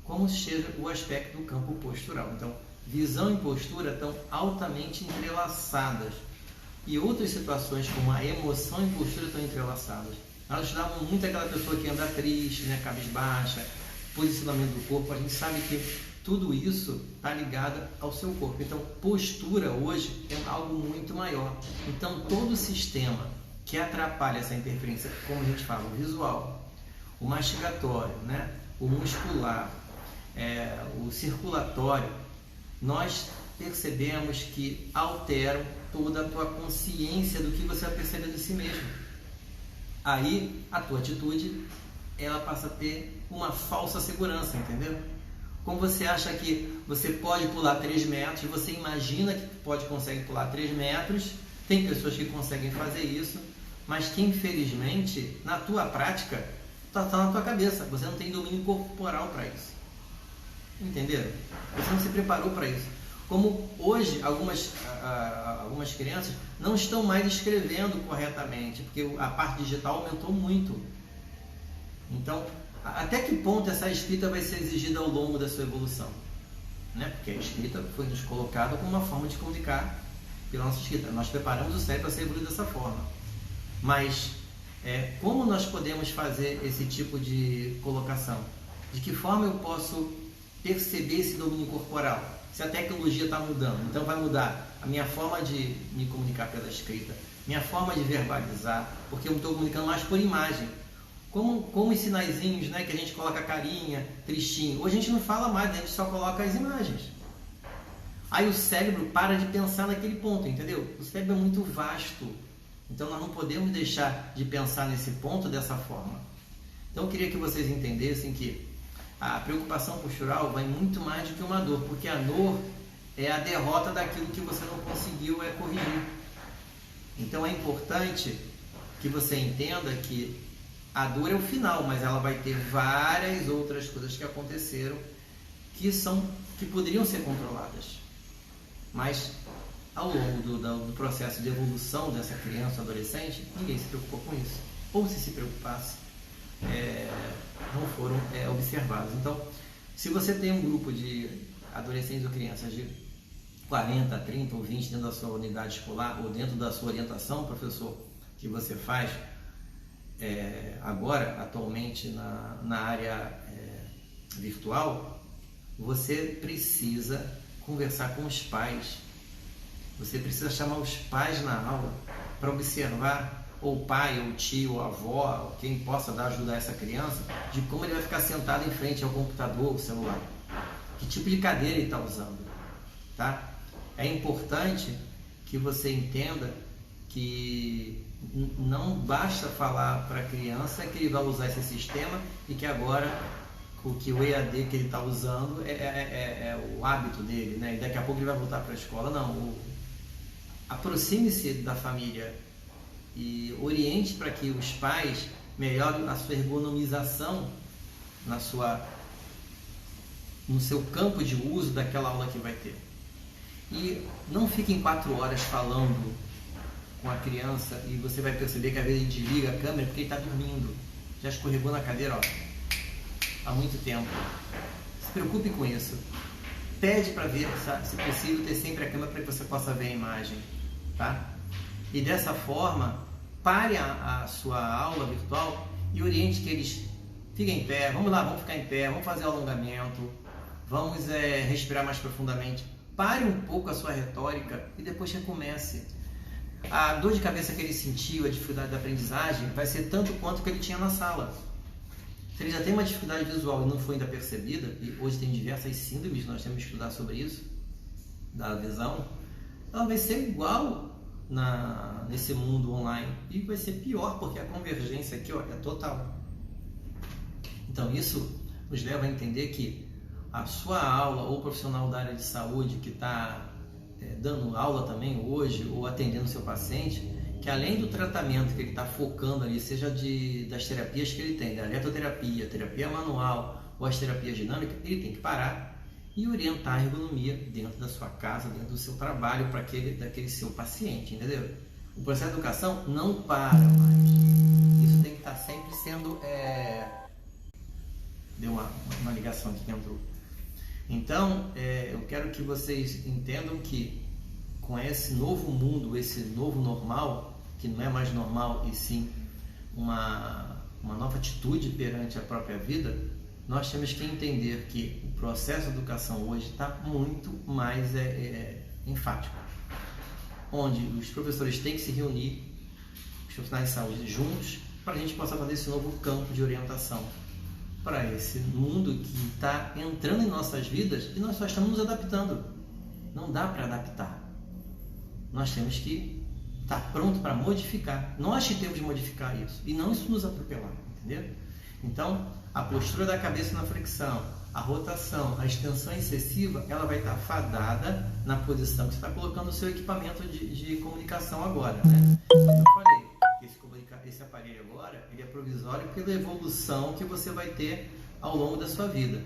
como seja o aspecto do campo postural. Então, visão e postura estão altamente entrelaçadas. E outras situações, como a emoção e postura, estão entrelaçadas. Nós estudamos muito aquela pessoa que anda triste, né, cabisbaixa, posicionamento do corpo. A gente sabe que tudo isso está ligado ao seu corpo. Então, postura hoje é algo muito maior. Então, todo o sistema que atrapalha essa interferência, como a gente fala, o visual, o mastigatório, né, o muscular, o circulatório, nós percebemos que alteram toda a tua consciência do que você vai perceber de si mesmo. Aí a tua atitude, ela passa a ter uma falsa segurança, entendeu? Como você acha que você pode pular 3 metros, você imagina que consegue pular 3 metros, tem pessoas que conseguem fazer isso, mas que infelizmente, na tua prática, está na tua cabeça, você não tem domínio corporal para isso. Entenderam? Você não se preparou para isso. Como hoje algumas crianças não estão mais escrevendo corretamente, porque a parte digital aumentou muito. Então, até que ponto essa escrita vai ser exigida ao longo da sua evolução? Né? Porque a escrita foi nos colocada como uma forma de comunicar pela nossa escrita. Nós preparamos o cérebro para ser evoluído dessa forma. Mas, como nós podemos fazer esse tipo de colocação? De que forma eu posso perceber esse domínio corporal? Se a tecnologia está mudando, então vai mudar a minha forma de me comunicar pela escrita, minha forma de verbalizar, porque eu estou comunicando mais por imagem. Como os sinaizinhos, né, que a gente coloca carinha, tristinho. Hoje a gente não fala mais, a gente só coloca as imagens. Aí o cérebro para de pensar naquele ponto, entendeu? O cérebro é muito vasto, então nós não podemos deixar de pensar nesse ponto dessa forma. Então eu queria que vocês entendessem que a preocupação postural vai muito mais do que uma dor, porque a dor é a derrota daquilo que você não conseguiu corrigir. Então é importante que você entenda que a dor é o final, mas ela vai ter várias outras coisas que aconteceram que poderiam ser controladas. Mas ao longo do processo de evolução dessa criança ou adolescente, ninguém se preocupou com isso. Ou se preocupasse, não foram observados. Então, se você tem um grupo de adolescentes ou crianças de 40, 30 ou 20 dentro da sua unidade escolar ou dentro da sua orientação, professor, que você faz agora, atualmente, na área virtual, você precisa conversar com os pais Você precisa chamar os pais na aula para observar, ou o pai, ou o tio, ou a avó, ou quem possa ajudar essa criança, de como ele vai ficar sentado em frente ao computador ou celular. Que tipo de cadeira ele está usando, tá? É importante que você entenda que não basta falar para a criança que ele vai usar esse sistema e que agora o EAD que ele está usando é o hábito dele, né? E daqui a pouco ele vai voltar para a escola. Não, aproxime-se da família e oriente para que os pais melhorem a sua ergonomização no seu campo de uso daquela aula que vai ter. E não fiquem 4 horas falando com a criança e você vai perceber que às vezes ele desliga a câmera porque ele está dormindo. Já escorregou na cadeira há muito tempo. Se preocupe com isso. Pede para ver, se possível, ter sempre a câmera para que você possa ver a imagem. Tá? E dessa forma, pare a sua aula virtual e oriente que eles fiquem em pé. Vamos lá, vamos ficar em pé, vamos fazer alongamento, vamos respirar mais profundamente. Pare um pouco a sua retórica e depois recomece. A dor de cabeça que ele sentiu, a dificuldade da aprendizagem, vai ser tanto quanto que ele tinha na sala. Se ele já tem uma dificuldade visual e não foi ainda percebida, e hoje tem diversas síndromes, nós temos que estudar sobre isso, da visão, ela vai ser igual nesse mundo online e vai ser pior, porque a convergência aqui é total. Então isso nos leva a entender que a sua aula ou profissional da área de saúde que está dando aula também hoje ou atendendo o seu paciente, que além do tratamento que ele está focando ali, seja das terapias que ele tem, da eletroterapia, terapia manual ou as terapias dinâmicas, ele tem que parar e orientar a ergonomia dentro da sua casa, dentro do seu trabalho, para daquele seu paciente, entendeu? O processo de educação não para mais. Isso tem que estar sempre sendo... Deu uma ligação aqui dentro. Então, eu quero que vocês entendam que com esse novo mundo, esse novo normal, que não é mais normal e sim uma nova atitude perante a própria vida, nós temos que entender que o processo de educação hoje está muito mais enfático, onde os professores têm que se reunir, os profissionais de saúde juntos, para a gente possa fazer esse novo campo de orientação para esse mundo que está entrando em nossas vidas e nós só estamos nos adaptando. Não dá para adaptar. Nós temos que estar pronto para modificar. Nós que temos de modificar isso e não isso nos atropelar, entendeu? Então, a postura da cabeça na flexão, a rotação, a extensão excessiva, ela vai estar fadada na posição que você está colocando o seu equipamento de comunicação agora, né? Como eu falei, esse aparelho agora, ele é provisório pela evolução que você vai ter ao longo da sua vida.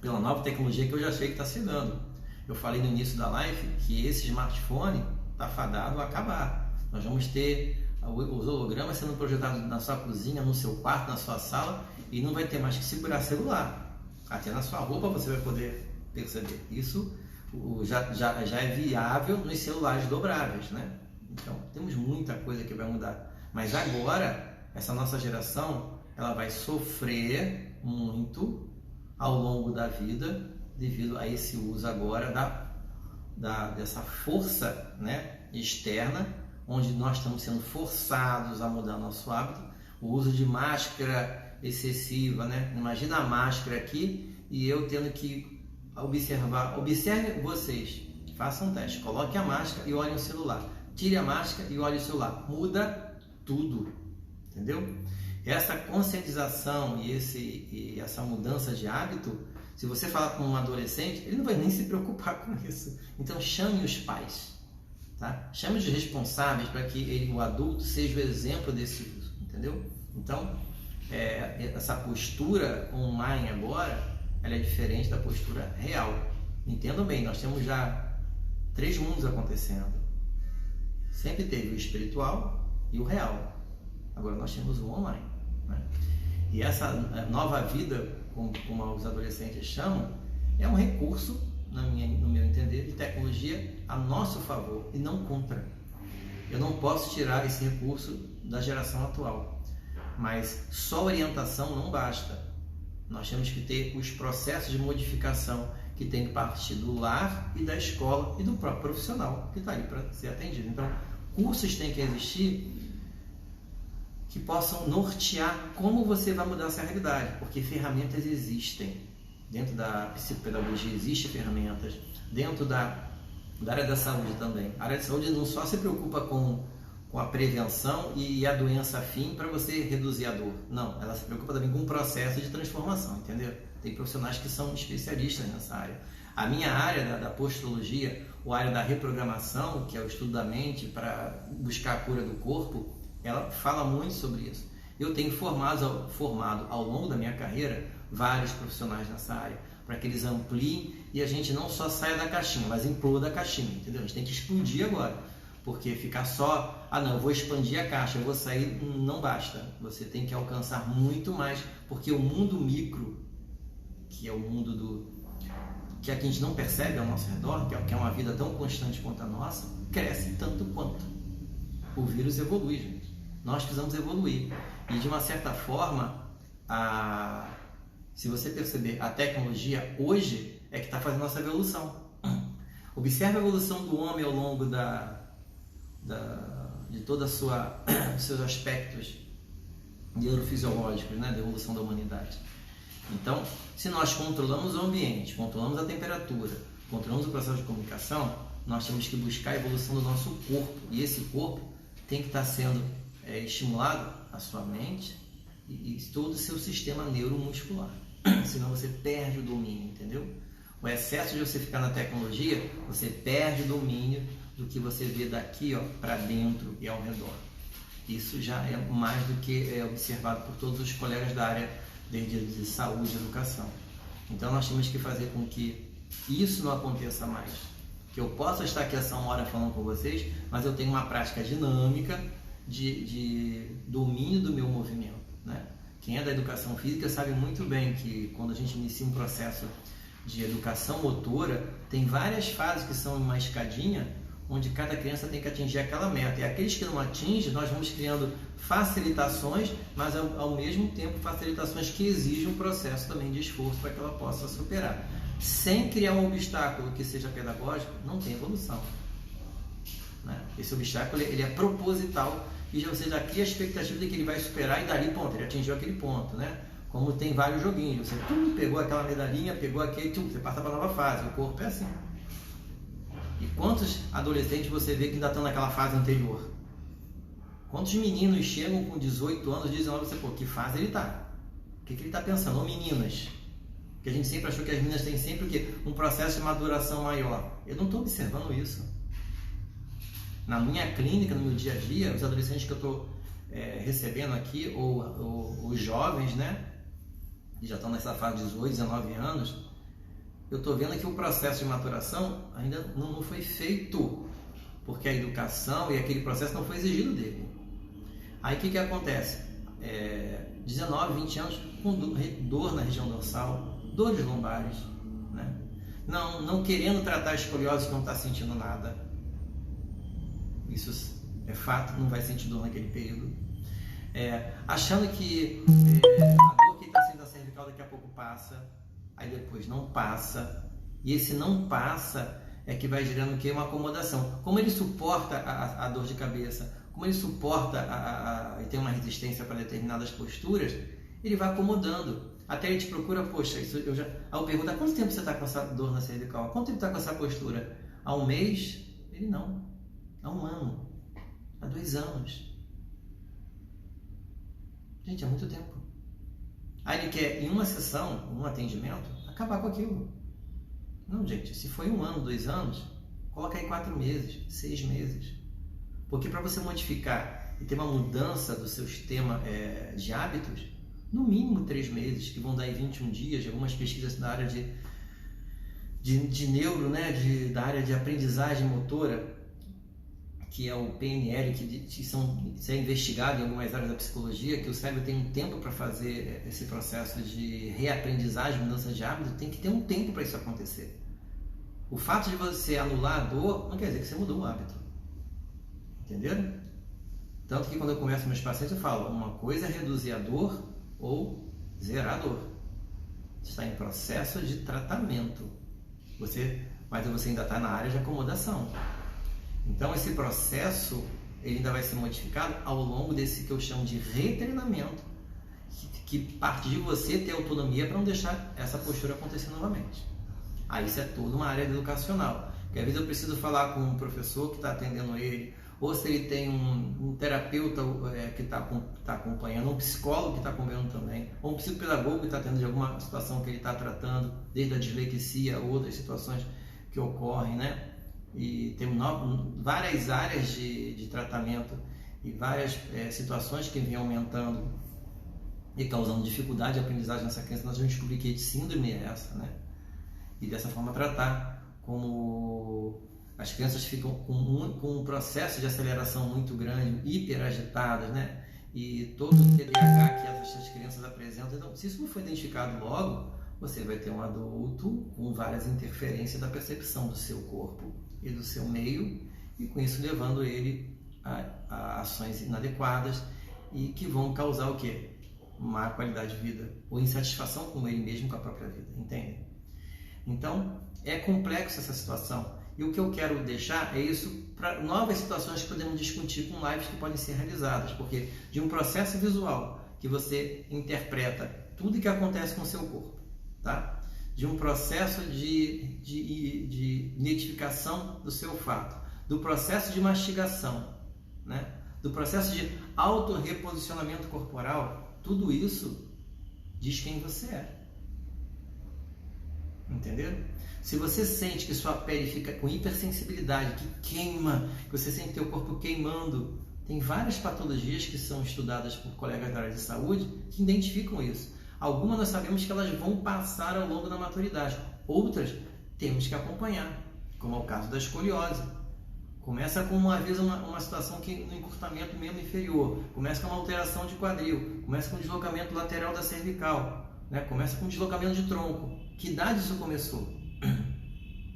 Pela nova tecnologia que eu já sei que está chegando. Eu falei no início da live que esse smartphone está fadado a acabar. Nós vamos ter os hologramas sendo projetados na sua cozinha, no seu quarto, na sua sala, e não vai ter mais que segurar celular. Até na sua roupa você vai poder perceber. Isso já é viável nos celulares dobráveis, né? Então, temos muita coisa que vai mudar. Mas agora, essa nossa geração, ela vai sofrer muito ao longo da vida devido a esse uso agora dessa força, né, externa, onde nós estamos sendo forçados a mudar nosso hábito. O uso de máscara excessiva, né? Imagina a máscara aqui e eu tendo que observar. Observe vocês, façam um teste, coloque a máscara e olhem o celular, tire a máscara e olhe o celular, muda tudo, entendeu? Essa conscientização e essa mudança de hábito, se você falar com um adolescente, ele não vai nem se preocupar com isso. Então chame os pais, tá? Chame os responsáveis para que o adulto seja o exemplo desse uso, entendeu? Então, essa postura online agora, ela é diferente da postura real. Entendam bem, nós temos já 3 mundos acontecendo. Sempre teve o espiritual e o real. Agora nós temos o online, né? E essa nova vida, como os adolescentes chamam, é um recurso, no meu entender, de tecnologia a nosso favor e não contra. Eu não posso tirar esse recurso da geração atual, mas só orientação não basta. Nós temos que ter os processos de modificação que tem que partir do lar e da escola e do próprio profissional que está aí para ser atendido. Então, cursos têm que existir que possam nortear como você vai mudar essa realidade, porque ferramentas existem. Dentro da psicopedagogia existem ferramentas, dentro da área da saúde também. A área de saúde não só se preocupa com a prevenção e a doença afim para você reduzir a dor. Não, ela se preocupa também com o processo de transformação, entendeu? Tem profissionais que são especialistas nessa área. A minha área da posturologia, ou a área da reprogramação, que é o estudo da mente para buscar a cura do corpo, ela fala muito sobre isso. Eu tenho formado ao longo da minha carreira vários profissionais nessa área, para que eles ampliem e a gente não só saia da caixinha, mas imploda a caixinha, entendeu? A gente tem que explodir agora, porque ficar só, não, eu vou expandir a caixa, eu vou sair, não basta. Você tem que alcançar muito mais, porque o mundo micro, que é o mundo que a gente não percebe ao nosso redor, que é uma vida tão constante quanto a nossa, cresce tanto quanto. O vírus evolui, gente. Nós precisamos evoluir. E de uma certa forma, se você perceber, a tecnologia hoje é que está fazendo nossa evolução. Observe a evolução do homem ao longo de toda os seus aspectos neurofisiológicos, né, da evolução da humanidade. Então, se nós controlamos o ambiente, controlamos a temperatura, controlamos o processo de comunicação, nós temos que buscar a evolução do nosso corpo. E esse corpo tem que estar sendo estimulado, a sua mente e todo o seu sistema neuromuscular. Senão você perde o domínio, entendeu? O excesso de você ficar na tecnologia, você perde o domínio do que você vê daqui para dentro e ao redor. Isso já é mais do que observado por todos os colegas da área de saúde e educação. Então nós temos que fazer com que isso não aconteça mais. Que eu possa estar aqui essa hora falando com vocês, mas eu tenho uma prática dinâmica de domínio do meu movimento, né? Quem é da educação física sabe muito bem que quando a gente inicia um processo de educação motora, tem várias fases que são uma escadinha, onde cada criança tem que atingir aquela meta. E aqueles que não atingem, nós vamos criando facilitações, mas ao mesmo tempo facilitações que exigem um processo também de esforço para que ela possa superar. Sem criar um obstáculo que seja pedagógico, não tem evolução, né? Esse obstáculo ele é proposital e você já cria a expectativa de que ele vai superar e dali ponto, ele atingiu aquele ponto, né? Como tem vários joguinhos, você pegou aquela medalhinha, pegou aquele, você passa para a nova fase, o corpo é assim. E quantos adolescentes você vê que ainda estão naquela fase anterior? Quantos meninos chegam com 18 anos, 19, você, que fase ele está? O que ele está pensando? Ou meninas? Porque a gente sempre achou que as meninas têm sempre o quê? Um processo de maduração maior. Eu não estou observando isso. Na minha clínica, no meu dia a dia, os adolescentes que eu estou recebendo aqui, ou os jovens, né, que já estão nessa fase de 18, 19 anos, eu estou vendo que o processo de maturação ainda não foi feito, porque a educação e aquele processo não foi exigido dele. Aí o que acontece? 19, 20 anos com dor na região dorsal, dores lombares, né? Não querendo tratar a escoliose que não está sentindo nada. Isso é fato, não vai sentir dor naquele período. Achando que a dor que está sendo da cervical daqui a pouco passa, aí depois não passa, e esse não passa é que vai gerando o quê? Uma acomodação. Como ele suporta a dor de cabeça, como ele suporta e tem uma resistência para determinadas posturas, ele vai acomodando. Até ele te procura, poxa, isso eu já. Aí eu pergunto, há quanto tempo você está com essa dor na cervical? Há quanto tempo está com essa postura? Há um mês? Ele não. Há um ano. Há 2 anos. Gente, é muito tempo. Aí ele quer, em uma sessão, um atendimento, acabar com aquilo. Não, gente, se foi 1 ano, 2 anos, coloca aí 4 meses, 6 meses. Porque para você modificar e ter uma mudança do seu sistema de hábitos, no mínimo 3 meses, que vão dar aí 21 dias, de algumas pesquisas da área de neuro, né, da área de aprendizagem motora, que é o PNL, que é investigado em algumas áreas da psicologia, que o cérebro tem um tempo para fazer esse processo de reaprendizagem, mudança de hábito, tem que ter um tempo para isso acontecer. O fato de você anular a dor não quer dizer que você mudou o hábito. Entenderam? Tanto que quando eu converso com meus pacientes, eu falo, uma coisa é reduzir a dor ou zerar a dor. Está em processo de tratamento. mas você ainda está na área de acomodação. Então esse processo ele ainda vai ser modificado ao longo desse que eu chamo de retreinamento, que parte de você ter autonomia para não deixar essa postura acontecer novamente. Aí isso é toda uma área educacional, porque às vezes eu preciso falar com um professor que está atendendo ele, ou se ele tem um terapeuta que está acompanhando, um psicólogo que está acompanhando também, ou um psicopedagogo que está tendo de alguma situação que ele está tratando, desde a dislexia ou outras situações que ocorrem, né? E tem várias áreas de tratamento e várias situações que vêm aumentando e causando dificuldade de aprendizagem nessa criança. Nós vamos descobrir que síndrome é essa, né? E dessa forma tratar, como as crianças ficam com um processo de aceleração muito grande, hiperagitadas, né? E todo o TDAH que essas crianças apresentam. Então, se isso não for identificado logo, você vai ter um adulto com várias interferências da percepção do seu corpo e do seu meio, e com isso levando ele a ações inadequadas e que vão causar o quê? Má qualidade de vida ou insatisfação com ele mesmo, com a própria vida, entende? Então, é complexo essa situação, e o que eu quero deixar é isso para novas situações que podemos discutir com lives que podem ser realizadas, porque de um processo visual que você interpreta tudo que acontece com o seu corpo, tá? De um processo de identificação do seu olfato, do processo de mastigação, né? Do processo de autorreposicionamento corporal, tudo isso diz quem você é. Entendeu? Se você sente que sua pele fica com hipersensibilidade, que queima, que você sente teu corpo queimando, tem várias patologias que são estudadas por colegas da área de saúde que identificam isso. Algumas nós sabemos que elas vão passar ao longo da maturidade, outras temos que acompanhar, como é o caso da escoliose. Começa com uma situação que no encurtamento membro inferior, começa com uma alteração de quadril, começa com deslocamento lateral da cervical, né? Começa com deslocamento de tronco. Que idade isso começou?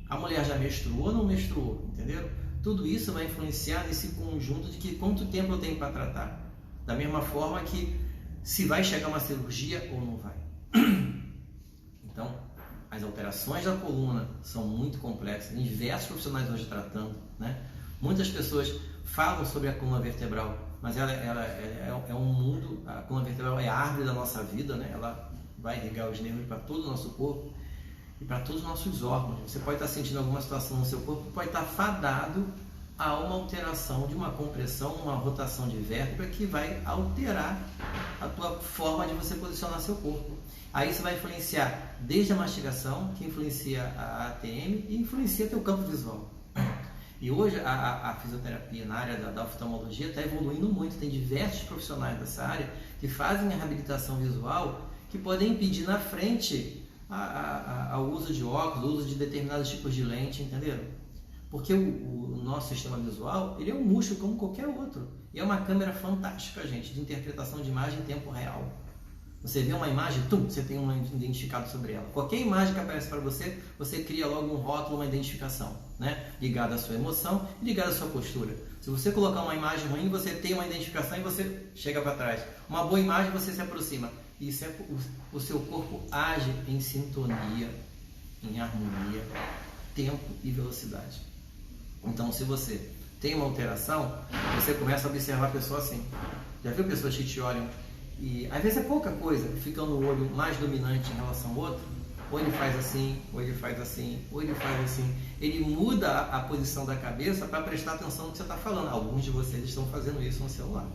A mulher já menstruou ou não menstruou, entendeu? Tudo isso vai influenciar nesse conjunto de que quanto tempo eu tenho para tratar. Da mesma forma que se vai chegar uma cirurgia ou não vai. Então, as alterações da coluna são muito complexas, tem diversos profissionais hoje tratando, né? Muitas pessoas falam sobre a coluna vertebral, mas ela é um mundo, a coluna vertebral é a árvore da nossa vida, né? Ela vai irrigar os nervos para todo o nosso corpo e para todos os nossos órgãos. Você pode estar sentindo alguma situação no seu corpo, pode estar fadado a uma alteração de uma compressão, uma rotação de vértebra que vai alterar a tua forma de você posicionar seu corpo. Aí isso vai influenciar desde a mastigação, que influencia a ATM e influencia teu campo visual. E hoje a fisioterapia na área da oftalmologia está evoluindo muito, tem diversos profissionais dessa área que fazem a reabilitação visual que podem impedir na frente o uso de óculos, o uso de determinados tipos de lente, entenderam? Porque o nosso sistema visual, ele é um músculo como qualquer outro. E é uma câmera fantástica, gente, de interpretação de imagem em tempo real. Você vê uma imagem, você tem um identificado sobre ela. Qualquer imagem que aparece para você, você cria logo um rótulo, uma identificação, né? Ligada à sua emoção e ligada à sua postura. Se você colocar uma imagem ruim, você tem uma identificação e você chega para trás. Uma boa imagem, você se aproxima. Isso o seu corpo age em sintonia, em harmonia, tempo e velocidade. Então, se você tem uma alteração, você começa a observar a pessoa assim. Já viu pessoas que te olham e às vezes é pouca coisa, fica no olho mais dominante em relação ao outro? Ou ele faz assim, ou ele faz assim, ou ele faz assim. Ele muda a posição da cabeça para prestar atenção no que você está falando. Alguns de vocês estão fazendo isso no celular.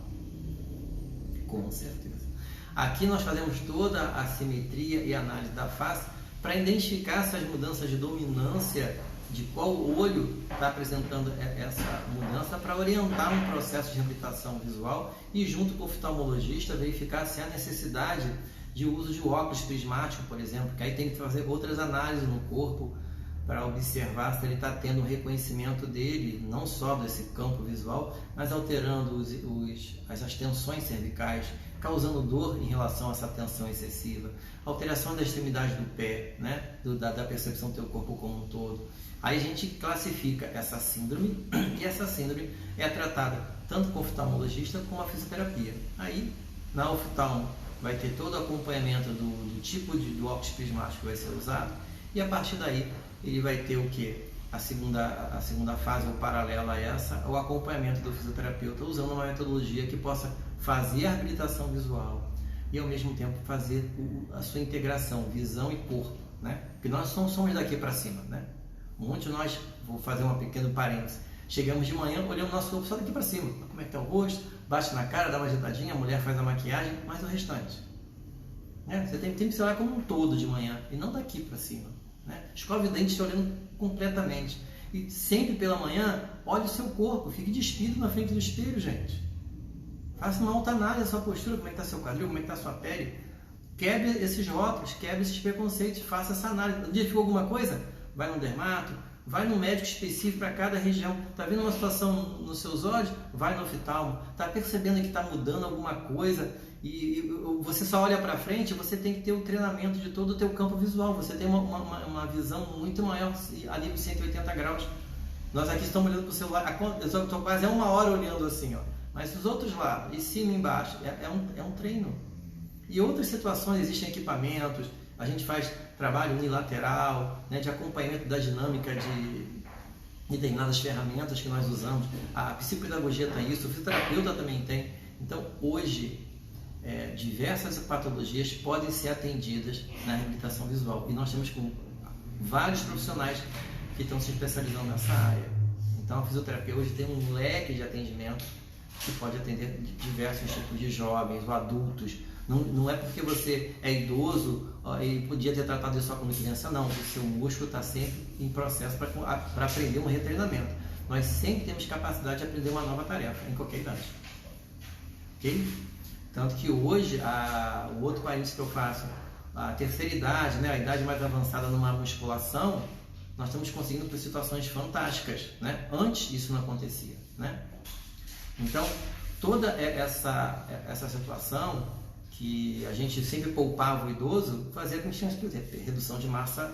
Com certeza. Aqui nós fazemos toda a simetria e análise da face para identificar essas mudanças de dominância, de qual olho está apresentando essa mudança, para orientar um processo de reabilitação visual e, junto com o oftalmologista, verificar se há necessidade de uso de óculos prismático, por exemplo, que aí tem que fazer outras análises no corpo para observar se ele está tendo um reconhecimento dele, não só desse campo visual, mas alterando as tensões cervicais, causando dor em relação a essa tensão excessiva, alteração da extremidade do pé, né? da percepção do teu corpo como um todo. Aí a gente classifica essa síndrome, e essa síndrome é tratada tanto com o oftalmologista como a fisioterapia. Aí, na oftalmo, vai ter todo o acompanhamento do tipo do óculos prismático que vai ser usado, e a partir daí ele vai ter o quê? A segunda fase, ou paralela a essa, o acompanhamento do fisioterapeuta usando uma metodologia que possa fazer a reabilitação visual e ao mesmo tempo fazer a sua integração, visão e corpo, né? Porque nós não somos daqui para cima, né? Muitos de nós, vou fazer uma pequena parêntese, chegamos de manhã, olhamos nosso corpo só daqui para cima, como é que está o rosto, bate na cara, dá uma ajeitadinha, a mulher faz a maquiagem, mas o restante, né? Você tem que se olhar como um todo de manhã e não daqui para cima, né? Escove o dente olhando completamente e sempre pela manhã, olhe o seu corpo, fique despido na frente do espelho, gente. Faça uma autoanálise da sua postura, como é que está seu quadril, como é que está sua pele. Quebre esses rótulos, quebre esses preconceitos, faça essa análise. No dia que ficou alguma coisa, vai no dermato, vai no médico específico para cada região. Está vendo uma situação nos seus olhos? Vai no oftalmo. Está percebendo que está mudando alguma coisa e você só olha para frente, você tem que ter o treinamento de todo o teu campo visual. Você tem uma visão muito maior, ali de 180 graus. Nós aqui estamos olhando para o celular, eu estou quase 1 hora olhando assim, ó. Mas os outros lados, em cima e embaixo, é um treino. E outras situações, existem equipamentos, a gente faz trabalho unilateral, né, de acompanhamento da dinâmica de determinadas ferramentas que nós usamos. A psicopedagogia tem isso, o fisioterapeuta também tem. Então, hoje, diversas patologias podem ser atendidas na reabilitação visual. E nós temos vários profissionais que estão se especializando nessa área. Então, a fisioterapia hoje tem um leque de atendimento que pode atender diversos tipos de jovens ou adultos. Não é porque você é idoso e podia ter tratado isso só como criança, não. O seu músculo está sempre em processo para aprender um retreinamento. Nós sempre temos capacidade de aprender uma nova tarefa, em qualquer idade. Ok? Tanto que hoje, o outro parênteses que eu faço, a terceira idade, né, a idade mais avançada numa musculação, nós estamos conseguindo por situações fantásticas, né? Antes isso não acontecia, né? Então, toda essa situação que a gente sempre poupava o idoso, fazia com que tinha redução de massa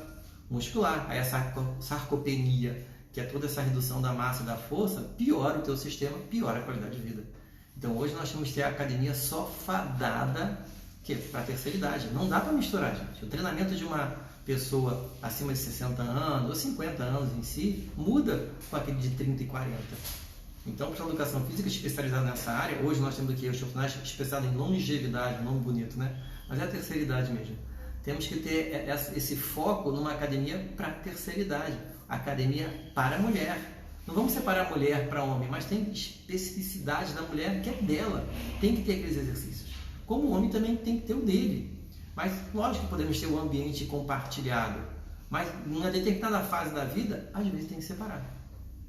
muscular. Aí essa sarcopenia, que é toda essa redução da massa e da força, piora o teu sistema, piora a qualidade de vida. Então, hoje nós temos que ter a academia só fadada para a terceira idade. Não dá para misturar, gente. O treinamento de uma pessoa acima de 60 anos ou 50 anos em si, muda com aquele de 30 e 40. Então, para a educação física especializada nessa área, hoje nós temos aqui os profissionais especializados em longevidade, um nome bonito, né? Mas é a terceira idade mesmo. Temos que ter esse foco numa academia para a terceira idade, academia para a mulher. Não vamos separar a mulher para homem, mas tem especificidade da mulher que é dela. Tem que ter aqueles exercícios. Como o homem também tem que ter o dele. Mas, lógico que podemos ter um ambiente compartilhado. Mas, em uma determinada fase da vida, às vezes tem que separar.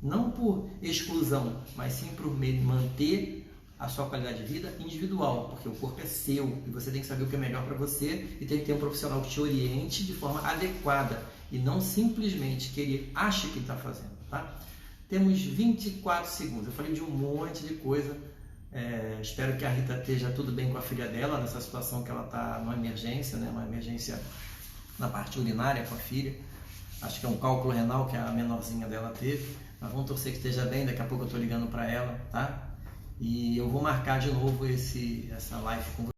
Não por exclusão, mas sim por manter a sua qualidade de vida individual, porque o corpo é seu e você tem que saber o que é melhor para você e tem que ter um profissional que te oriente de forma adequada e não simplesmente que ele ache que está fazendo, tá? Temos 24 segundos, eu falei de um monte de coisa, espero que a Rita esteja tudo bem com a filha dela, nessa situação que ela está numa emergência, né? Uma emergência na parte urinária com a filha, acho que é um cálculo renal que a menorzinha dela teve. Mas vamos torcer que esteja bem, daqui a pouco eu estou ligando para ela, tá? E eu vou marcar de novo essa live com você.